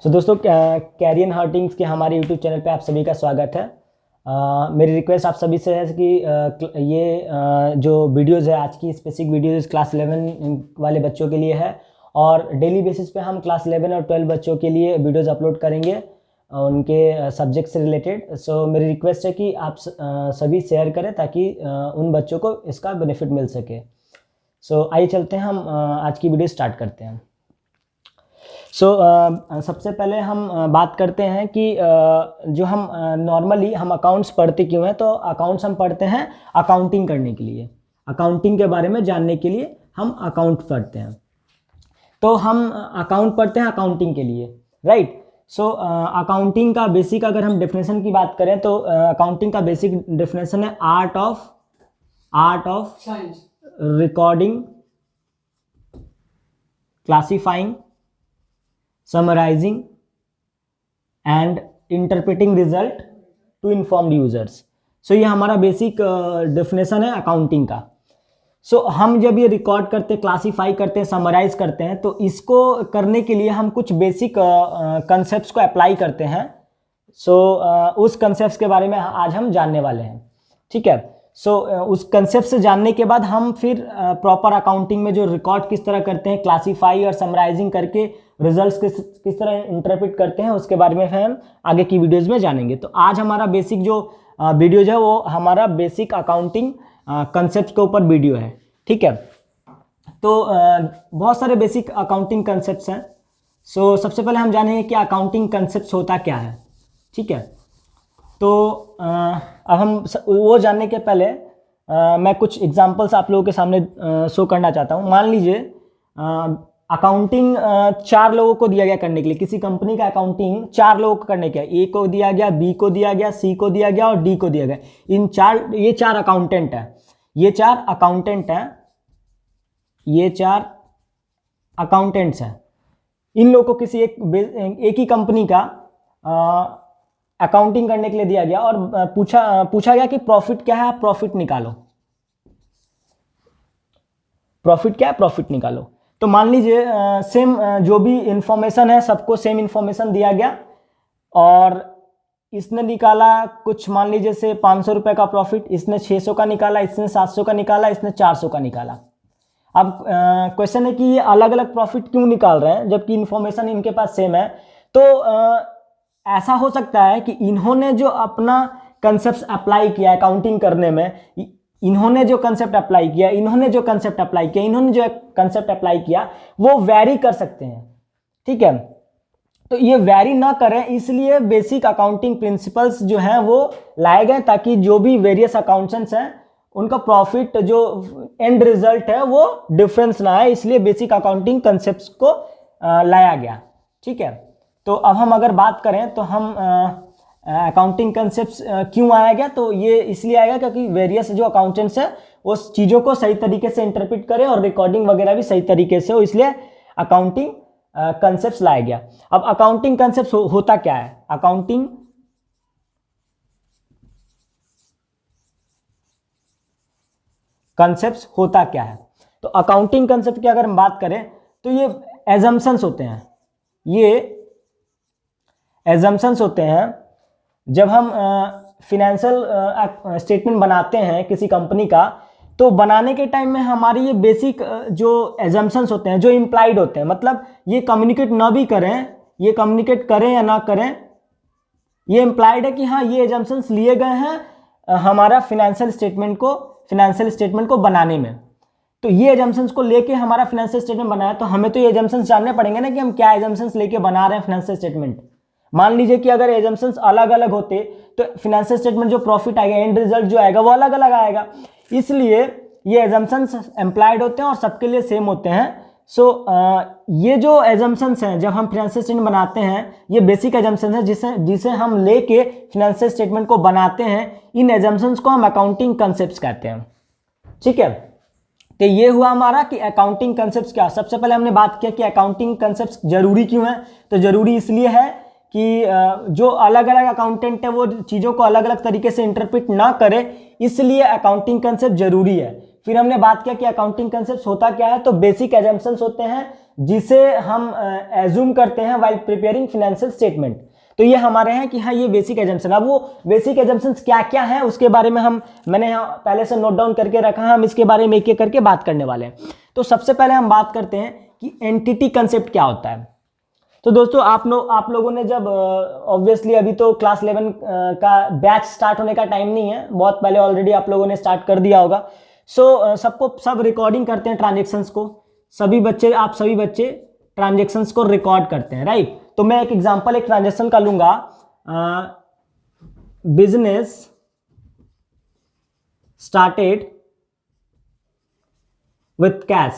दोस्तों कैरियन हर्टिंग्स के हमारे यूट्यूब चैनल पे आप सभी का स्वागत है। मेरी रिक्वेस्ट आप सभी से है कि ये जो वीडियोज़ है आज की स्पेसिफिक वीडियोज़ क्लास 11 वाले बच्चों के लिए है और डेली बेसिस पे हम क्लास 11 और 12 बच्चों के लिए वीडियोज़ अपलोड करेंगे उनके सब्जेक्ट से रिलेटेड। सो मेरी रिक्वेस्ट है कि आप सभी शेयर करें ताकि उन बच्चों को इसका बेनिफिट मिल सके। सो आइए चलते हैं, हम आज की वीडियो स्टार्ट करते हैं। सबसे पहले हम बात करते हैं कि जो हम नॉर्मली हम अकाउंट्स पढ़ते क्यों हैं। तो अकाउंट्स हम पढ़ते हैं अकाउंटिंग करने के लिए, अकाउंटिंग के बारे में जानने के लिए हम अकाउंट पढ़ते हैं। तो हम अकाउंट पढ़ते हैं अकाउंटिंग के लिए, राइट। अकाउंटिंग का बेसिक अगर हम डेफिनेशन की बात करें तो अकाउंटिंग का बेसिक डेफिनेशन है art of recording, classifying, summarizing and interpreting result to informed users. So ये हमारा बेसिक डेफिनेशन है अकाउंटिंग का। हम जब ये रिकॉर्ड करते हैं, क्लासीफाई करते हैं, समराइज करते हैं, तो इसको करने के लिए हम कुछ बेसिक कंसेप्ट्स को अप्लाई करते हैं। उस कंसेप्ट्स के बारे में आज हम जानने वाले हैं, ठीक है। उस कंसेप्ट से जानने के बाद हम फिर प्रॉपर अकाउंटिंग में जो रिकॉर्ड किस तरह करते हैं, क्लासीफाई और समराइजिंग करके रिजल्ट्स किस तरह इंटरप्रेट करते हैं, उसके बारे में हम आगे की वीडियोज़ में जानेंगे। तो आज हमारा बेसिक जो वीडियोज है वो हमारा बेसिक अकाउंटिंग कंसेप्ट के ऊपर वीडियो है, ठीक है। तो बहुत सारे बेसिक अकाउंटिंग कंसेप्ट्स हैं। सबसे पहले हम जानेंगे कि अकाउंटिंग कंसेप्ट होता क्या है, ठीक है। तो अब हम वो जानने के पहले मैं कुछ एग्जांपल्स आप लोगों के सामने शो करना चाहता हूँ। मान लीजिए अकाउंटिंग 4 लोगों को दिया गया करने के लिए, किसी कंपनी का अकाउंटिंग 4 लोगों को करने के लिए, ए को दिया गया, बी को दिया गया, सी को दिया गया और डी को दिया गया। ये चार अकाउंटेंट हैं, ये 4 अकाउंटेंट्स हैं। इन लोगों को किसी एक ही कंपनी का अकाउंटिंग करने के लिए दिया गया और पूछा गया कि प्रॉफिट क्या है, आप प्रॉफिट निकालो। प्रॉफिट क्या है, प्रॉफिट निकालो। तो मान लीजिए सेम जो भी इंफॉर्मेशन है सबको सेम इंफॉर्मेशन दिया गया और इसने निकाला कुछ, मान लीजिए से 500 रुपये का प्रॉफिट, इसने 600 का निकाला, इसने 700 का निकाला, इसने 400 का निकाला। अब क्वेश्चन है कि ये अलग अलग प्रॉफिट क्यों निकाल रहे हैं जबकि इंफॉर्मेशन इनके पास सेम है। तो ऐसा हो सकता है कि इन्होंने जो अपना कंसेप्ट अप्लाई किया अकाउंटिंग करने में, इन्होंने जो कंसेप्ट अप्लाई किया, इन्होंने जो कंसेप्ट अप्लाई किया वो वैरी कर सकते हैं, ठीक है। तो ये वैरी ना करें इसलिए बेसिक अकाउंटिंग प्रिंसिपल्स जो हैं वो लाए गए ताकि जो भी वेरियस अकाउंटेंट्स हैं उनका प्रॉफिट जो एंड रिजल्ट है वो डिफरेंस ना आए, इसलिए बेसिक अकाउंटिंग कंसेप्ट्स को लाया गया, ठीक है। तो अब हम अगर बात करें तो हम अकाउंटिंग कंसेप्ट्स क्यों आया गया, तो ये इसलिए आएगा क्योंकि वेरियस जो अकाउंटेंट्स हैं उस चीज़ों को सही तरीके से इंटरप्रेट करें और रिकॉर्डिंग वगैरह भी सही तरीके से हो, इसलिए अकाउंटिंग कंसेप्ट्स लाया गया। अब अकाउंटिंग कंसेप्ट्स होता क्या है, अकाउंटिंग कंसेप्ट्स होता क्या है। तो अकाउंटिंग कंसेप्ट की अगर हम बात करें तो ये एजम्पशंस होते हैं, ये एजम्पशंस होते हैं जब हम फिनेंशियल स्टेटमेंट बनाते हैं किसी कंपनी का। तो बनाने के टाइम में हमारी ये बेसिक जो एजम्पशंस होते हैं जो इम्प्लाइड होते हैं, मतलब ये कम्युनिकेट ना भी करें, ये कम्युनिकेट करें या ना करें, ये इम्प्लाइड है कि हाँ ये एजम्पशंस लिए गए हैं हमारा फिनेंशियल स्टेटमेंट को बनाने में। तो ये एजम्पशंस को लेके हमारा फाइनेंशियल स्टेटमेंट बनाया, तो हमें तो ये एजम्पशंस जानने पड़ेंगे ना कि हम क्या एजम्पशंस लेके बना रहे हैं फाइनेंशियल स्टेटमेंट। मान लीजिए कि अगर एजम्पशंस अलग अलग होते तो फाइनेंशियल स्टेटमेंट जो प्रॉफिट आएगा, एंड रिजल्ट जो आएगा वो अलग अलग आएगा, इसलिए ये एजम्पशंस एम्प्लाइड होते हैं और सबके लिए सेम होते हैं। ये जो एजम्पशंस हैं जब हम फाइनेंशियल स्टेटमेंट बनाते हैं ये बेसिक एजम्पशंस हैं जिसे हम लेके फाइनेंशियल स्टेटमेंट को बनाते हैं। इन एजम्पशंस को हम अकाउंटिंग कंसेप्ट्स कहते हैं, ठीक है। तो ये हुआ हमारा कि अकाउंटिंग कंसेप्ट्स क्या। सबसे पहले हमने बात किया कि अकाउंटिंग कंसेप्ट्स जरूरी क्यों है। तो जरूरी इसलिए है कि जो अलग अलग अकाउंटेंट है वो चीज़ों को अलग अलग तरीके से इंटरप्रेट ना करे, इसलिए अकाउंटिंग कंसेप्ट जरूरी है। फिर हमने बात किया कि अकाउंटिंग कंसेप्ट होता क्या है। तो बेसिक एजम्पशंस होते हैं जिसे हम एज्यूम करते हैं वाइल प्रिपेयरिंग फाइनेंशियल स्टेटमेंट। तो ये हमारे हैं कि हाँ ये बेसिक एजम्पशन। अब वो बेसिक एजम्पशंस क्या क्या है उसके बारे में मैंने यहाँ पहले से नोट डाउन करके रखा है, हम इसके बारे में एक एक करके बात करने वाले हैं। तो सबसे पहले हम बात करते हैं कि एंटिटी कंसेप्ट क्या होता है। तो दोस्तों आप लोगों ने जब ऑब्वियसली अभी तो क्लास 11 का बैच स्टार्ट होने का टाइम नहीं है, बहुत पहले ऑलरेडी आप लोगों ने स्टार्ट कर दिया होगा। सब रिकॉर्डिंग करते हैं ट्रांजेक्शन्स को, सभी बच्चे ट्रांजेक्शन्स को रिकॉर्ड करते हैं, राइट। तो मैं एक एग्जांपल एक ट्रांजेक्शन का लूंगा, business started with cash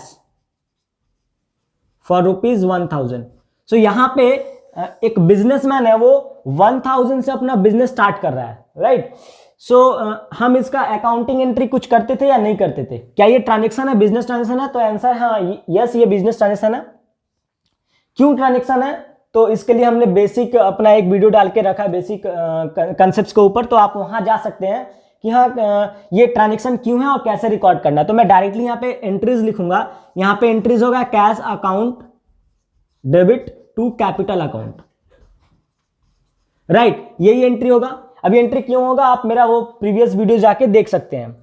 for ₹1000। सो यहां पे एक बिजनेसमैन है, वो 1000 से अपना बिजनेस स्टार्ट कर रहा है, राइट। हम इसका अकाउंटिंग एंट्री कुछ करते थे या नहीं करते थे? क्या ये ट्रांजेक्शन है, बिजनेस ट्रांजेक्शन है? तो आंसर हाँ, यस ये बिजनेस ट्रांजेक्शन है। क्यों ट्रांजेक्शन है? तो इसके लिए हमने बेसिक अपना एक वीडियो डाल के रखा है बेसिक कंसेप्ट्स के ऊपर, तो आप वहां जा सकते हैं कि हाँ ये ट्रांजेक्शन क्यों है और कैसे रिकॉर्ड करना है। तो मैं डायरेक्टली यहाँ पे एंट्रीज लिखूंगा, यहाँ पे एंट्रीज होगा cash account debit to capital account, right, यही एंट्री होगा। अभी एंट्री क्यों होगा आप मेरा वो प्रीवियस वीडियो जाके देख सकते हैं।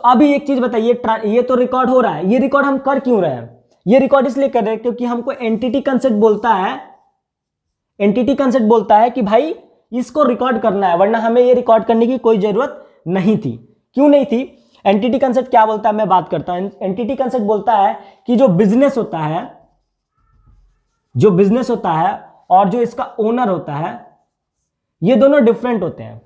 अभी एक चीज बताइए, ये तो रिकॉर्ड हो रहा है, ये रिकॉर्ड हम कर क्यों रहे हैं? ये रिकॉर्ड इसलिए कर रहे हैं क्योंकि हमको एंटिटी कंसेप्ट बोलता है कि भाई इसको रिकॉर्ड करना है, वरना हमें ये रिकॉर्ड करने की कोई जरूरत नहीं थी। क्यों नहीं थी? एंटिटी कंसेप्ट क्या बोलता है, मैं बात करता हूं। एंटिटी कंसेप्ट बोलता है कि जो बिजनेस होता है और जो इसका ओनर होता है, ये दोनों डिफरेंट होते हैं।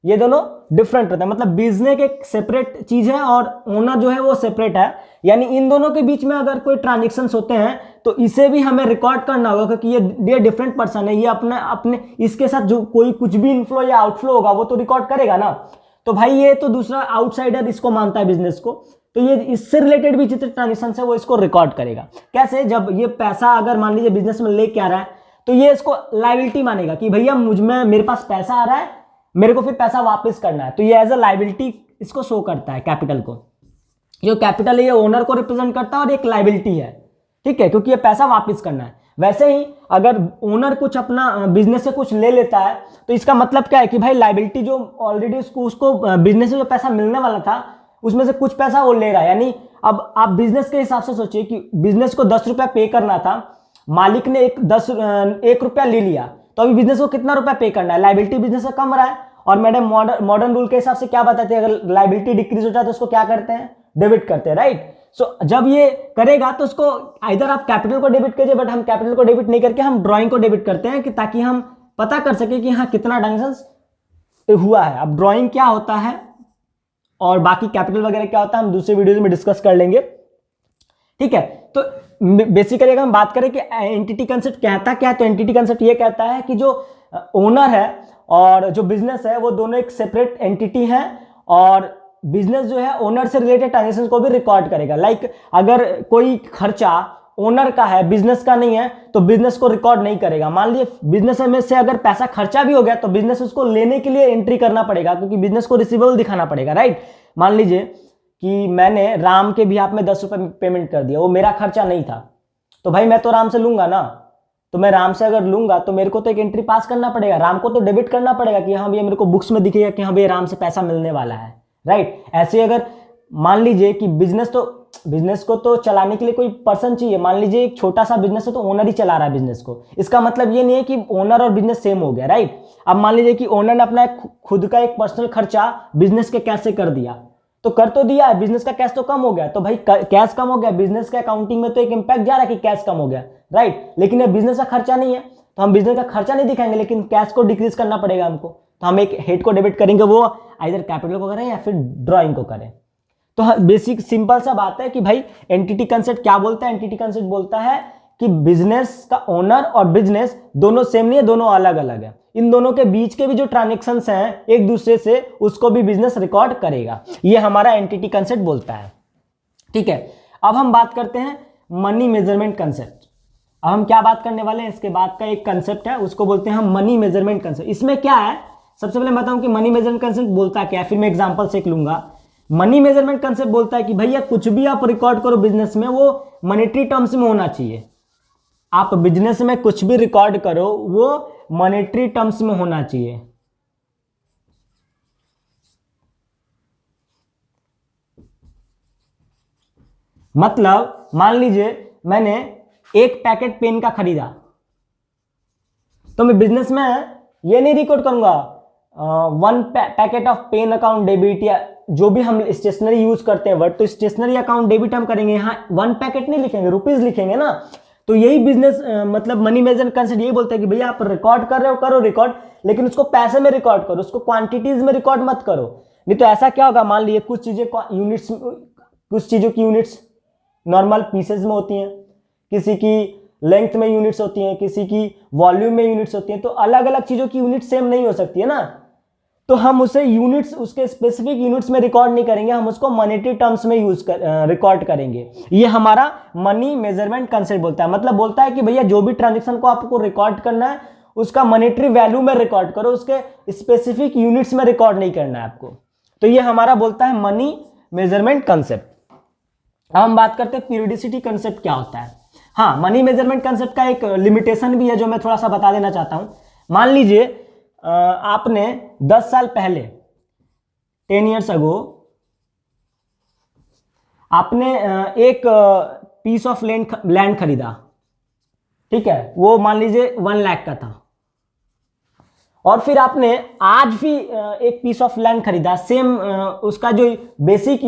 मतलब बिजनेस एक सेपरेट चीज है और ओनर जो है वो सेपरेट है। यानी इन दोनों के बीच में अगर कोई ट्रांजेक्शन्स होते हैं तो इसे भी हमें रिकॉर्ड करना होगा, क्योंकि ये डिफरेंट पर्सन है। ये अपने इसके साथ जो कोई कुछ भी इनफ्लो या आउटफ्लो होगा वो तो रिकॉर्ड करेगा ना। तो भाई ये तो दूसरा आउटसाइडर इसको मानता है बिजनेस को, तो ये इससे रिलेटेड भी जितने ट्रांजेक्शन है वो इसको रिकॉर्ड करेगा। कैसे? जब ये पैसा अगर मान लीजिए बिजनेस में लेके आ रहा है तो ये इसको लायबिलिटी मानेगा कि भैया मेरे पास पैसा आ रहा है, मेरे को फिर पैसा वापस करना है। तो ये एज अ लायबिलिटी इसको शो करता है कैपिटल को। जो कैपिटल है ये ओनर को रिप्रेजेंट करता है और एक लायबिलिटी है, ठीक है, क्योंकि ये पैसा वापस करना है। वैसे ही अगर ओनर कुछ अपना बिजनेस से कुछ ले लेता है तो इसका मतलब क्या है कि भाई लायबिलिटी जो ऑलरेडी उसको बिजनेस से जो पैसा मिलने वाला था उसमें से कुछ पैसा वो ले रहा है। यानी अब आप बिजनेस के हिसाब से सोचिए कि बिजनेस को 10 रुपया पे करना था, मालिक ने 1 रुपया ले लिया, तो अभी बिजनेस को कितना रुपया पे करना है? लायबिलिटी बिजनेस से कम रहा है। और मैडम मॉडर्न रूल के हिसाब से क्या बताते हैं, अगर लायबिलिटी डिक्रीज हो जाए तो उसको क्या करते हैं? डेबिट करते हैं, राइट। जब ये करेगा तो उसको इधर आप कैपिटल को डेबिट कीजिए, बट हम कैपिटल को डेबिट नहीं करके हम ड्राइंग को डेबिट करते हैं कि ताकि हम पता कर सके कि हाँ कितना ट्रांजेक्शन हुआ है। अब ड्राइंग क्या होता है और बाकी कैपिटल वगैरह क्या होता है हम दूसरे वीडियो में डिस्कस कर लेंगे, ठीक है। तो बेसिकली अगर हम बात करें कि एंटिटी कंसेप्ट कहता क्या है, तो एंटिटी कंसेप्ट ये कहता है कि जो ओनर है और जो बिजनेस है वो दोनों एक सेपरेट एंटिटी है, और बिजनेस जो है ओनर से रिलेटेड ट्रांजेक्शन को भी रिकॉर्ड करेगा। लाइक अगर कोई खर्चा ओनर का है बिजनेस का नहीं है तो बिजनेस को रिकॉर्ड नहीं करेगा। मान लीजिए बिजनेस में से अगर पैसा खर्चा भी हो गया तो बिजनेस उसको लेने के लिए एंट्री करना पड़ेगा, क्योंकि बिजनेस को रिसीवेबल दिखाना पड़ेगा, राइट। मान लीजिए कि मैंने राम के बिहाफ में 10 रुपए पेमेंट कर दिया, वो मेरा खर्चा नहीं था, तो भाई मैं तो राम से लूंगा ना। तो मैं राम से अगर लूंगा तो मेरे को तो एक एंट्री पास करना पड़ेगा, राम को तो डेबिट करना पड़ेगा कि हाँ भैया मेरे को बुक्स में दिखेगा कि हाँ भैया राम से पैसा मिलने वाला है, राइट। ऐसे अगर मान लीजिए कि बिजनेस को तो चलाने के लिए कोई पर्सन चाहिए। मान लीजिए एक छोटा सा बिजनेस है तो ओनर ही चला रहा है बिजनेस को, इसका मतलब ये नहीं है कि ओनर और बिजनेस सेम हो गया, राइट। अब मान लीजिए कि ओनर ने अपना खुद का एक पर्सनल खर्चा बिजनेस के कैश से कर दिया, तो कर तो दिया है, बिजनेस का कैश तो कम हो गया, तो भाई कैश कम हो गया, बिजनेस के अकाउंटिंग में तो एक इंपैक्ट जा रहा है कि कैश कम हो गया, राइट। लेकिन ये बिजनेस का खर्चा नहीं है तो हम बिजनेस का खर्चा नहीं दिखाएंगे, लेकिन कैश को डिक्रीज करना पड़ेगा हमको, तो हम एक हेड को डेबिट करेंगे, वो आइदर कैपिटल को करें या फिर ड्राइंग को करें। तो बेसिक सिंपल सा बात है कि भाई एंटिटी कंसेप्ट क्या बोलता है। एंटिटी कंसेप्ट बोलता है कि बिजनेस का ओनर और बिजनेस दोनों सेम नहीं है, दोनों अलग अलग है। इन दोनों के बीच के भी जो ट्रांजेक्शन्स हैं एक दूसरे से, उसको भी बिजनेस रिकॉर्ड करेगा। ये हमारा एंटिटी कंसेप्ट बोलता है, ठीक है। अब हम बात करते हैं मनी मेजरमेंट कंसेप्ट। अब हम क्या बात करने वाले हैं, इसके बाद का एक कंसेप्ट है उसको बोलते हैं हम मनी मेजरमेंट कंसेप्ट। इसमें क्या है, सबसे पहले मैं बताऊं कि मनी मेजरमेंट कंसेप्ट बोलता क्या है, फिर मैं एग्जांपल से लूंगा। मनी मेजरमेंट कंसेप्ट बोलता है कि भैया कुछ भी आप रिकॉर्ड करो बिजनेस में वो मॉनेटरी टर्म्स में होना चाहिए, आप बिजनेस में कुछ भी रिकॉर्ड करो वो मॉनेटरी टर्म्स में होना चाहिए। मतलब मान लीजिए मैंने एक पैकेट पेन का खरीदा, तो मैं बिजनेस में ये नहीं रिकॉर्ड करूंगा 1 packet of pen account debit, या जो भी हम स्टेशनरी यूज करते हैं वर्ड, तो स्टेशनरी अकाउंट डेबिट हम करेंगे, यहाँ 1 पैकेट नहीं लिखेंगे, रुपीज लिखेंगे ना। तो यही बिजनेस मतलब मनी मेजरमेंट कंसेप्ट यही बोलता है कि भैया आप रिकॉर्ड कर रहे हो, करो रिकॉर्ड, लेकिन उसको पैसे में रिकॉर्ड करो, उसको क्वांटिटीज में रिकॉर्ड मत करो। नहीं तो ऐसा क्या होगा, मान लीजिए कुछ चीजों की यूनिट्स नॉर्मल पीसेज में होती हैं, किसी की लेंथ में यूनिट्स होती हैं, किसी की वॉल्यूम में यूनिट्स होती हैं, तो अलग अलग चीजों की यूनिट सेम नहीं हो सकती है ना। तो हम उसे यूनिट्स, उसके स्पेसिफिक यूनिट्स में रिकॉर्ड नहीं करेंगे, हम उसको मॉनेटरी टर्म्स में रिकॉर्ड करेंगे। ये हमारा मनी मेजरमेंट कंसेप्ट बोलता है। मतलब बोलता है कि भैया जो भी ट्रांजेक्शन को आपको रिकॉर्ड करना है उसका मॉनेटरी वैल्यू में रिकॉर्ड करो, उसके स्पेसिफिक यूनिट्स में रिकॉर्ड नहीं करना है आपको। तो ये हमारा बोलता है मनी मेजरमेंट कंसेप्ट। अब हम बात करते हैं पीरियोडिसिटी कंसेप्ट क्या होता है। हाँ, मनी मेजरमेंट कंसेप्ट का एक लिमिटेशन भी है जो मैं थोड़ा सा बता देना चाहता हूं। मान लीजिए आपने 10 साल पहले 10 years अगो आपने एक पीस ऑफ लैंड खरीदा, ठीक है, वो मान लीजिए 1 लाख का था, और फिर आपने आज भी एक पीस ऑफ लैंड खरीदा, सेम उसका जो बेसिक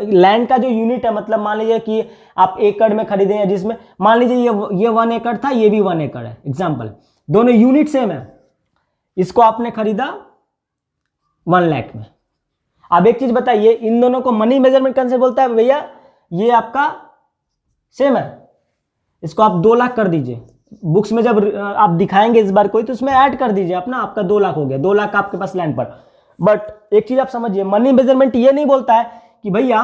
लैंड का जो यूनिट है, मतलब मान लीजिए कि आप एकड़ में खरीदे हैं, जिसमें मान लीजिए ये 1 एकड़ था, ये भी 1 एकड़ है, एग्जाम्पल, दोनों यूनिट सेम है, इसको आपने खरीदा 1 लाख में। अब एक चीज बताइए, इन दोनों को मनी मेजरमेंट कंसेप्ट बोलता है भैया ये आपका सेम है, इसको आप 2 लाख कर दीजिए, बुक्स में जब आप दिखाएंगे इस बार कोई, तो उसमें ऐड कर दीजिए अपना, आपका 2 लाख हो गया, 2 लाख आपके पास लैंड पर। बट एक चीज आप समझिए, मनी मेजरमेंट ये नहीं बोलता है कि भैया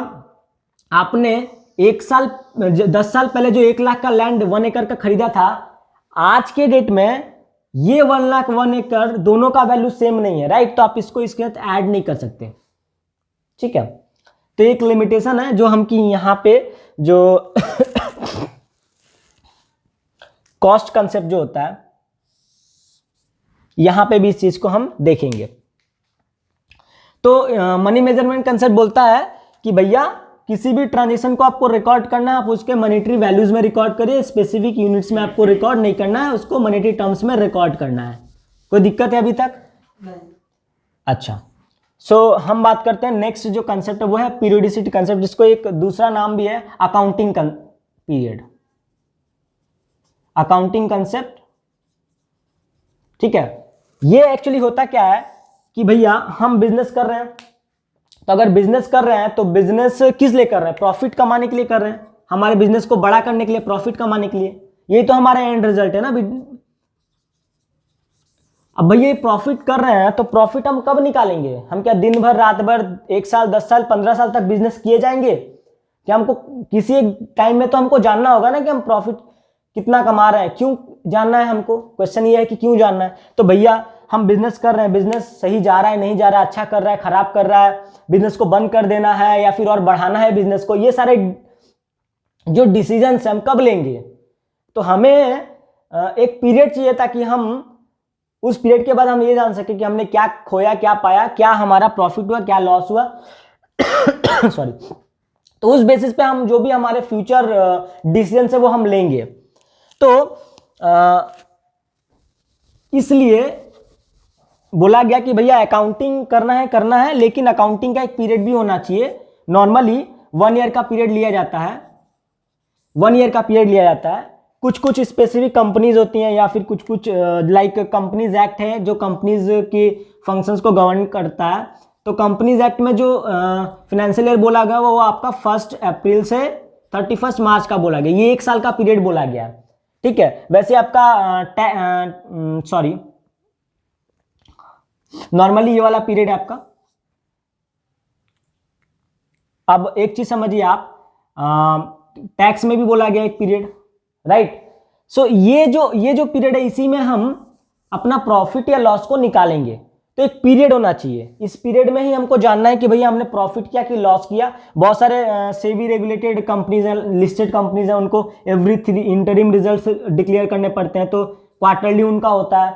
आपने 10 साल पहले जो 1 लाख का लैंड 1 एकड़ का खरीदा था, आज के डेट में ये 1 लाख 1 एकड़ दोनों का वैल्यू सेम नहीं है, राइट। तो आप इसको इसके साथ ऐड नहीं कर सकते, ठीक है। तो एक लिमिटेशन है जो हम की यहां पे जो कॉस्ट कंसेप्ट जो होता है, यहां पे भी इस चीज को हम देखेंगे। तो मनी मेजरमेंट कंसेप्ट बोलता है कि भैया किसी भी ट्रांजेक्शन को आपको रिकॉर्ड करना है, आप उसके मॉनेटरी वैल्यूज में रिकॉर्ड करिए, स्पेसिफिक यूनिट्स में आपको रिकॉर्ड नहीं करना है, उसको मॉनेटरी टर्म्स में रिकॉर्ड करना है। कोई दिक्कत है अभी तक? नहीं। अच्छा, सो हम बात करते हैं नेक्स्ट जो कंसेप्ट है वो है पीरियोडिसिटी कंसेप्ट, जिसको एक दूसरा नाम भी है अकाउंटिंग पीरियड, अकाउंटिंग कंसेप्ट, ठीक है। ये एक्चुअली होता क्या है कि भैया हम बिजनेस कर रहे हैं, तो अगर बिजनेस कर रहे हैं तो बिजनेस किस लिए कर रहे हैं? प्रॉफिट कमाने के लिए कर रहे हैं, हमारे बिजनेस को बड़ा करने के लिए, प्रॉफिट कमाने के लिए, यही तो हमारा एंड रिजल्ट है ना। अब भैया प्रॉफिट कर रहे हैं तो प्रॉफिट हम कब निकालेंगे? हम क्या दिन भर रात भर 1 साल 10 साल 15 साल तक बिजनेस किए जाएंगे क्या? हमको किसी एक टाइम में तो हमको जानना होगा ना कि हम प्रॉफिट कितना कमा रहे हैं, क्यों जानना है हमको? क्वेश्चन ये है कि क्यों जानना है। तो भैया हम बिजनेस कर रहे हैं, बिजनेस सही जा रहा है नहीं जा रहा है, अच्छा कर रहा है खराब कर रहा है, बिजनेस को बंद कर देना है या फिर और बढ़ाना है बिजनेस को, ये सारे जो डिसीजंस हम कब लेंगे? तो हमें एक पीरियड चाहिए ताकि हम उस पीरियड के बाद हम ये जान सके कि हमने क्या खोया क्या पाया, क्या हमारा प्रॉफिट हुआ क्या लॉस हुआ सॉरी। तो उस बेसिस पे हम जो भी हमारे फ्यूचर डिसीजन है वो हम लेंगे। तो इसलिए बोला गया कि भैया अकाउंटिंग करना है, लेकिन अकाउंटिंग का एक पीरियड भी होना चाहिए। नॉर्मली 1 ईयर का पीरियड लिया जाता है, 1 ईयर का पीरियड लिया जाता है। कुछ स्पेसिफिक कंपनीज होती हैं या फिर कुछ लाइक कंपनीज एक्ट है जो कंपनीज के फंक्शंस को गवर्न करता है। तो कंपनीज एक्ट में जो फाइनेंशियल ईयर बोला गया वो आपका 1 अप्रैल से 31 मार्च का बोला गया, ये 1 साल का पीरियड बोला गया, ठीक है। वैसे आपका सॉरी नॉर्मली ये वाला पीरियड है आपका। अब एक चीज समझिए आप, टैक्स में भी बोला गया एक पीरियड, राइट। सो ये जो पीरियड है इसी में हम अपना प्रॉफिट या लॉस को निकालेंगे। तो एक पीरियड होना चाहिए, इस पीरियड में ही हमको जानना है कि भैया हमने प्रॉफिट किया कि लॉस किया। बहुत सारे सेबी रेगुलेटेड कंपनीज हैं, लिस्टेड कंपनीज हैं, उनको एवरी 3 इंटरिम रिजल्ट्स डिक्लेयर करने पड़ते हैं, तो क्वार्टरली उनका होता है,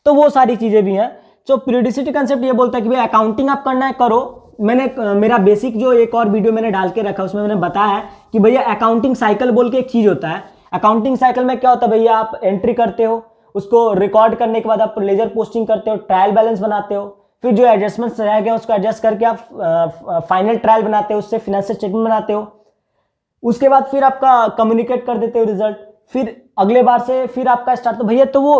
तो वो सारी चीजें भी हैं। तो पीरियडिसिटी कंसेप्ट ये बोलता है कि भाई अकाउंटिंग आप करना है करो। मैंने मेरा बेसिक जो एक और वीडियो मैंने डाल के रखा, उसमें मैंने बताया है कि भैया अकाउंटिंग साइकिल बोल के एक चीज होता है। अकाउंटिंग साइकिल में क्या होता है भैया, आप एंट्री करते हो, उसको रिकॉर्ड करने के बाद आप लेजर पोस्टिंग करते हो, ट्रायल बैलेंस बनाते हो, फिर जो एडजस्टमेंट्स रह गए उसको एडजस्ट करके आप फाइनल ट्रायल बनाते हो, उससे फाइनेंशियल स्टेटमेंट बनाते हो। उसके बाद फिर आपका कम्युनिकेट कर देते हो रिजल्ट, फिर अगले बार से फिर आपका स्टार्ट। तो भैया तो वो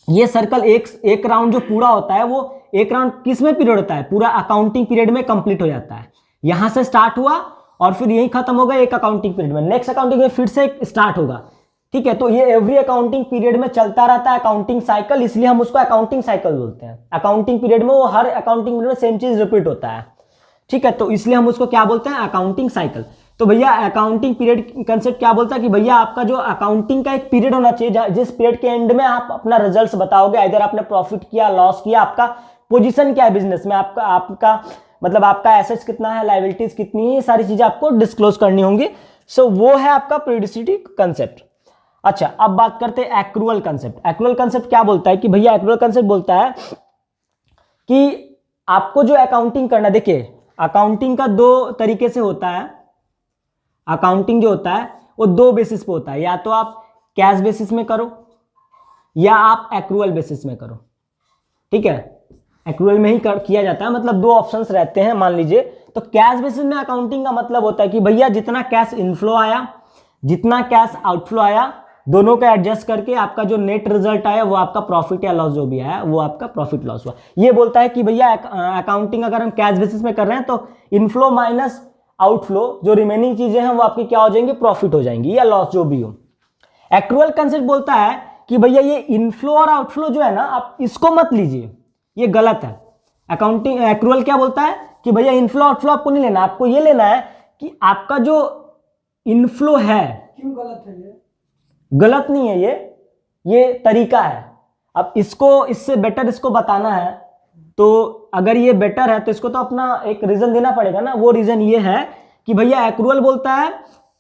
ये सर्कल एक राउंड जो पूरा होता है, वो एक राउंड किस में पीरियड होता है, पूरा अकाउंटिंग पीरियड में कंप्लीट हो जाता है। यहां से स्टार्ट हुआ और फिर यही खत्म होगा एक अकाउंटिंग पीरियड में, नेक्स्ट अकाउंटिंग में फिर से स्टार्ट होगा। ठीक है, तो ये एवरी अकाउंटिंग पीरियड में चलता रहता है अकाउंटिंग साइकिल, इसलिए हम उसको अकाउंटिंग साइकिल बोलते हैं। अकाउंटिंग पीरियड में वो हर अकाउंटिंग पीरियड में सेम चीज रिपीट होता है। ठीक है, तो इसलिए हम उसको क्या बोलते हैं, अकाउंटिंग साइकिल। तो भैया अकाउंटिंग पीरियड कंसेप्ट क्या बोलता है कि भैया आपका जो अकाउंटिंग का एक पीरियड होना चाहिए, जिस पीरियड के एंड में आप अपना रिजल्ट्स बताओगे, इधर आपने प्रॉफिट किया, लॉस किया, आपका पोजीशन क्या है बिजनेस में, आपका मतलब आपका एसेट्स कितना है, लायबिलिटीज कितनी है, ये सारी चीजें आपको डिस्क्लोज करनी होंगी। सो वो है आपका पीरियडिसिटी कंसेप्ट। अच्छा, अब बात करते हैं एक्रूअल कंसेप्ट। एक्रूअल कंसेप्ट क्या बोलता है कि भैया एक्रूअल कंसेप्ट बोलता है कि आपको जो अकाउंटिंग करना, देखिए अकाउंटिंग का 2 तरीके से होता है। अकाउंटिंग जो होता है वो 2 बेसिस पे होता है, या तो आप कैश बेसिस में करो या आप एक्रूअल बेसिस में करो। ठीक है, एक्रूअल में ही किया जाता है, मतलब 2 ऑप्शंस रहते हैं मान लीजिए। तो कैश बेसिस में अकाउंटिंग का मतलब होता है कि भैया जितना कैश इनफ्लो आया, जितना कैश आउटफ्लो आया, दोनों का एडजस्ट करके आपका जो नेट रिजल्ट आया वो आपका प्रॉफिट या लॉस जो भी आया वो आपका प्रॉफिट लॉस हुआ। ये बोलता है कि भैया अकाउंटिंग अगर हम कैश बेसिस में कर रहे हैं तो इनफ्लो माइनस आउटफ्लो, जो रिमेनिंग चीजें हैं वो आपकी क्या हो जाएंगी, प्रॉफिट हो जाएंगी या लॉस जो भी हो। एक्रूअल कंसेप्ट बोलता है कि भैया ये इनफ्लो और आउटफ्लो जो है ना, आप इसको मत लीजिए, ये गलत है। अकाउंटिंग एक्रूअल क्या बोलता है कि भैया इनफ्लो आउटफ्लो आपको नहीं लेना, आपको ये लेना है कि आपका जो इनफ्लो है। क्यों गलत है ये? गलत नहीं है ये तरीका है। अब इसको इससे बेटर इसको बताना है, तो अगर ये बेटर है तो इसको तो अपना एक रीजन देना पड़ेगा ना। वो रीजन ये है कि भैया एक्रूअल बोलता है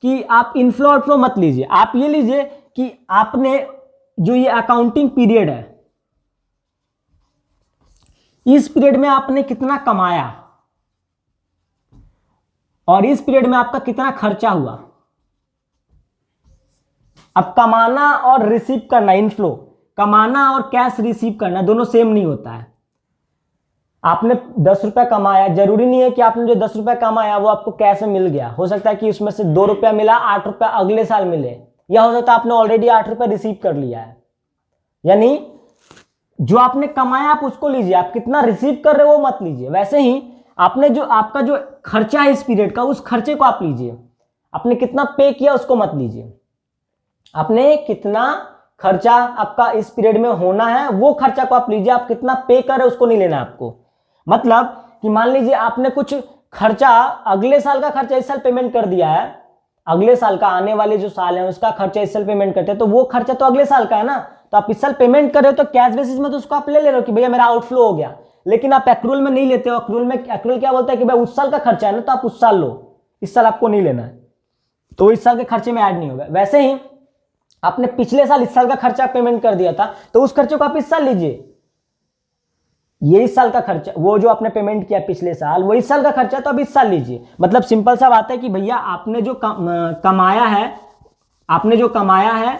कि आप इनफ्लो आउटफ्लो मत लीजिए, आप ये लीजिए कि आपने जो ये अकाउंटिंग पीरियड है, इस पीरियड में आपने कितना कमाया और इस पीरियड में आपका कितना खर्चा हुआ। अब कमाना और रिसीव करना, इनफ्लो कमाना और कैश रिसीव करना दोनों सेम नहीं होता है। आपने 10 रुपया कमाया, जरूरी नहीं है कि आपने जो 10 रुपया कमाया वो आपको कैश में मिल गया। हो सकता है कि उसमें से 2 रुपया मिला, 8 रुपया अगले साल मिले, या हो सकता है आपने ऑलरेडी 8 रुपया रिसीव कर लिया है। यानी जो आपने कमाया आप उसको लीजिए, आप कितना रिसीव कर रहे हो वो मत लीजिए। वैसे ही आपने जो आपका जो खर्चा है इस पीरियड का, उस खर्चे को आप लीजिए। आपने कितना पे किया उसको मत लीजिए, आपने कितना खर्चा आपका इस पीरियड में होना है वो खर्चा को आप लीजिए। आप कितना पे कर रहे हो उसको नहीं लेना आपको। मतलब कि मान लीजिए आपने कुछ खर्चा, अगले साल का खर्चा इस साल पेमेंट कर दिया है, अगले साल का, आने वाले जो साल है उसका खर्चा इस साल पेमेंट करते हैं, तो वो खर्चा तो अगले साल का है ना, तो आप इस साल पेमेंट कर रहे हो तो कैश बेसिस में तो उसको आप ले रहे हो कि भैया मेरा आउटफ्लो हो गया। लेकिन आप एक्रूअल में नहीं लेते हो। एक्रूअल क्या बोलता है कि भाई उस साल का खर्चा है ना, तो आप उस साल लो, इस साल आपको नहीं लेना है, तो इस साल के खर्चे में ऐड नहीं होगा। वैसे ही आपने पिछले साल इस साल का खर्चा पेमेंट कर दिया था, तो उस खर्चे को आप इस साल लीजिए। ये इस साल का खर्चा, वो जो आपने पेमेंट किया पिछले साल वो इस साल का खर्चा, तो अब इस साल लीजिए। मतलब सिंपल सा बात है कि भैया आपने जो कमाया है, आपने जो कमाया है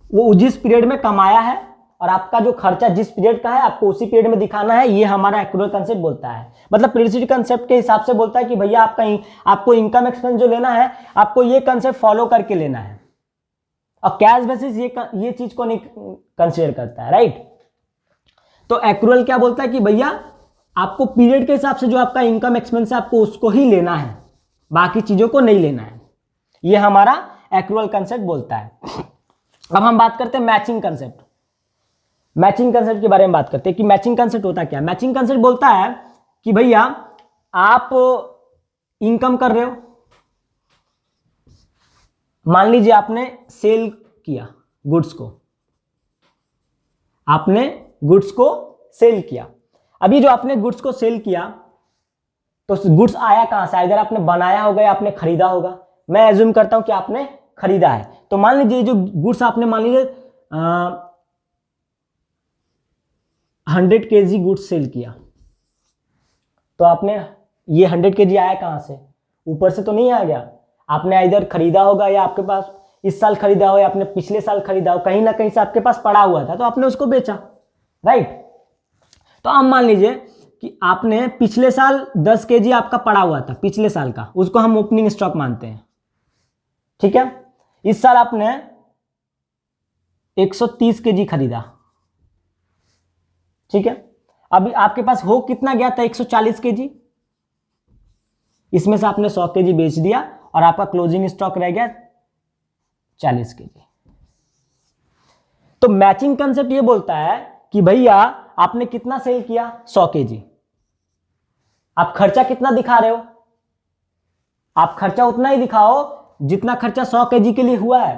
वो जिस पीरियड में कमाया है, और आपका जो खर्चा जिस पीरियड का है आपको उसी पीरियड में दिखाना है। ये हमारा एक्रूअल कंसेप्ट बोलता है। मतलब पीरियडिसिटी कंसेप्ट के हिसाब से बोलता है कि भैया आपको इनकम एक्सपेंस जो लेना है आपको ये कंसेप्ट फॉलो करके लेना है, और कैश बेसिस ये चीज को नहीं कंसीडर करता है, राइट। तो एक्रूअल क्या बोलता है कि भैया आपको पीरियड के हिसाब से जो आपका इनकम एक्सपेंस है आपको उसको ही लेना है, बाकी चीजों को नहीं लेना है। ये हमारा एक्रूअल कंसेप्ट बोलता है। अब हम बात करते हैं मैचिंग कंसेप्ट। मैचिंग कंसेप्ट के बारे में बात करते हैं कि मैचिंग कंसेप्ट होता क्या है। मैचिंग कंसेप्ट बोलता है कि भैया आप इनकम कर रहे हो, मान लीजिए आपने सेल किया गुड्स को, आपने गुड्स को सेल किया। अभी जो आपने गुड्स को सेल किया तो गुड्स आया कहां से? इधर आपने बनाया होगा या आपने खरीदा होगा। मैं एज्यूम करता हूं कि आपने खरीदा है। तो मान लीजिए जो गुड्स आपने मान लीजिए 100 kg गुड्स सेल किया, तो आपने ये 100 kg आया कहां से? ऊपर से तो नहीं आ गया। आपने इधर खरीदा होगा या आपके पास इस साल खरीदा हो या आपने पिछले साल खरीदा हो, कहीं ना कहीं से आपके पास पड़ा हुआ था तो आपने उसको बेचा, राइट। तो अब मान लीजिए कि आपने पिछले साल 10 kg आपका पड़ा हुआ था पिछले साल का, उसको हम ओपनिंग स्टॉक मानते हैं, ठीक है। इस साल आपने 130 kg खरीदा, ठीक है। अभी आपके पास हो कितना गया था? 140 kg। इसमें से आपने 100 kg बेच दिया और आपका क्लोजिंग स्टॉक रह गया 40 kg। तो मैचिंग कंसेप्ट ये बोलता है कि भैया आपने कितना सेल किया? 100 kg। आप खर्चा कितना दिखा रहे हो? आप खर्चा उतना ही दिखाओ जितना खर्चा 100 kg के लिए हुआ है।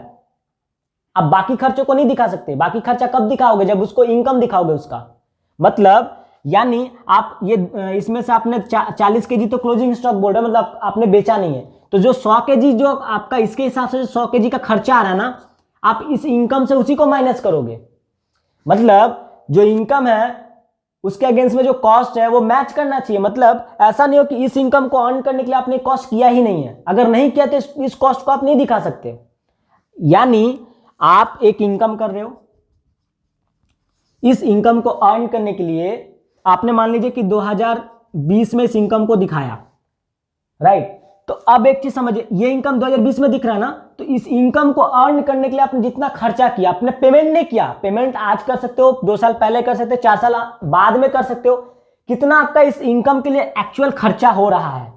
आप बाकी खर्चों को नहीं दिखा सकते। बाकी खर्चा कब दिखाओगे? जब उसको इनकम दिखाओगे उसका। मतलब यानी आप ये इसमें से आपने 40 kg तो क्लोजिंग स्टॉक बोल रहे हैं, मतलब आपने बेचा नहीं है। तो जो 100 kg जो आपका इसके हिसाब से जो 100 kg का खर्चा आ रहा है ना, आप इस इनकम से उसी को माइनस करोगे। मतलब जो इनकम है उसके अगेंस्ट में जो कॉस्ट है वो मैच करना चाहिए। मतलब ऐसा नहीं हो कि इस इनकम को अर्न करने के लिए आपने कॉस्ट किया ही नहीं है। अगर नहीं किया तो इस कॉस्ट को आप नहीं दिखा सकते। यानी आप एक इनकम कर रहे हो, इस इनकम को अर्न करने के लिए आपने मान लीजिए कि 2020 में इस इनकम को दिखाया, राइट। तो अब एक चीज समझिए, ये इनकम 2020 में दिख रहा है ना, तो इस इनकम को अर्न करने के लिए आपने जितना खर्चा किया, आपने पेमेंट नहीं किया। पेमेंट आज कर सकते हो, 2 साल पहले कर सकते हो, 4 साल बाद में कर सकते हो। कितना आपका इस इनकम के लिए एक्चुअल खर्चा हो रहा है,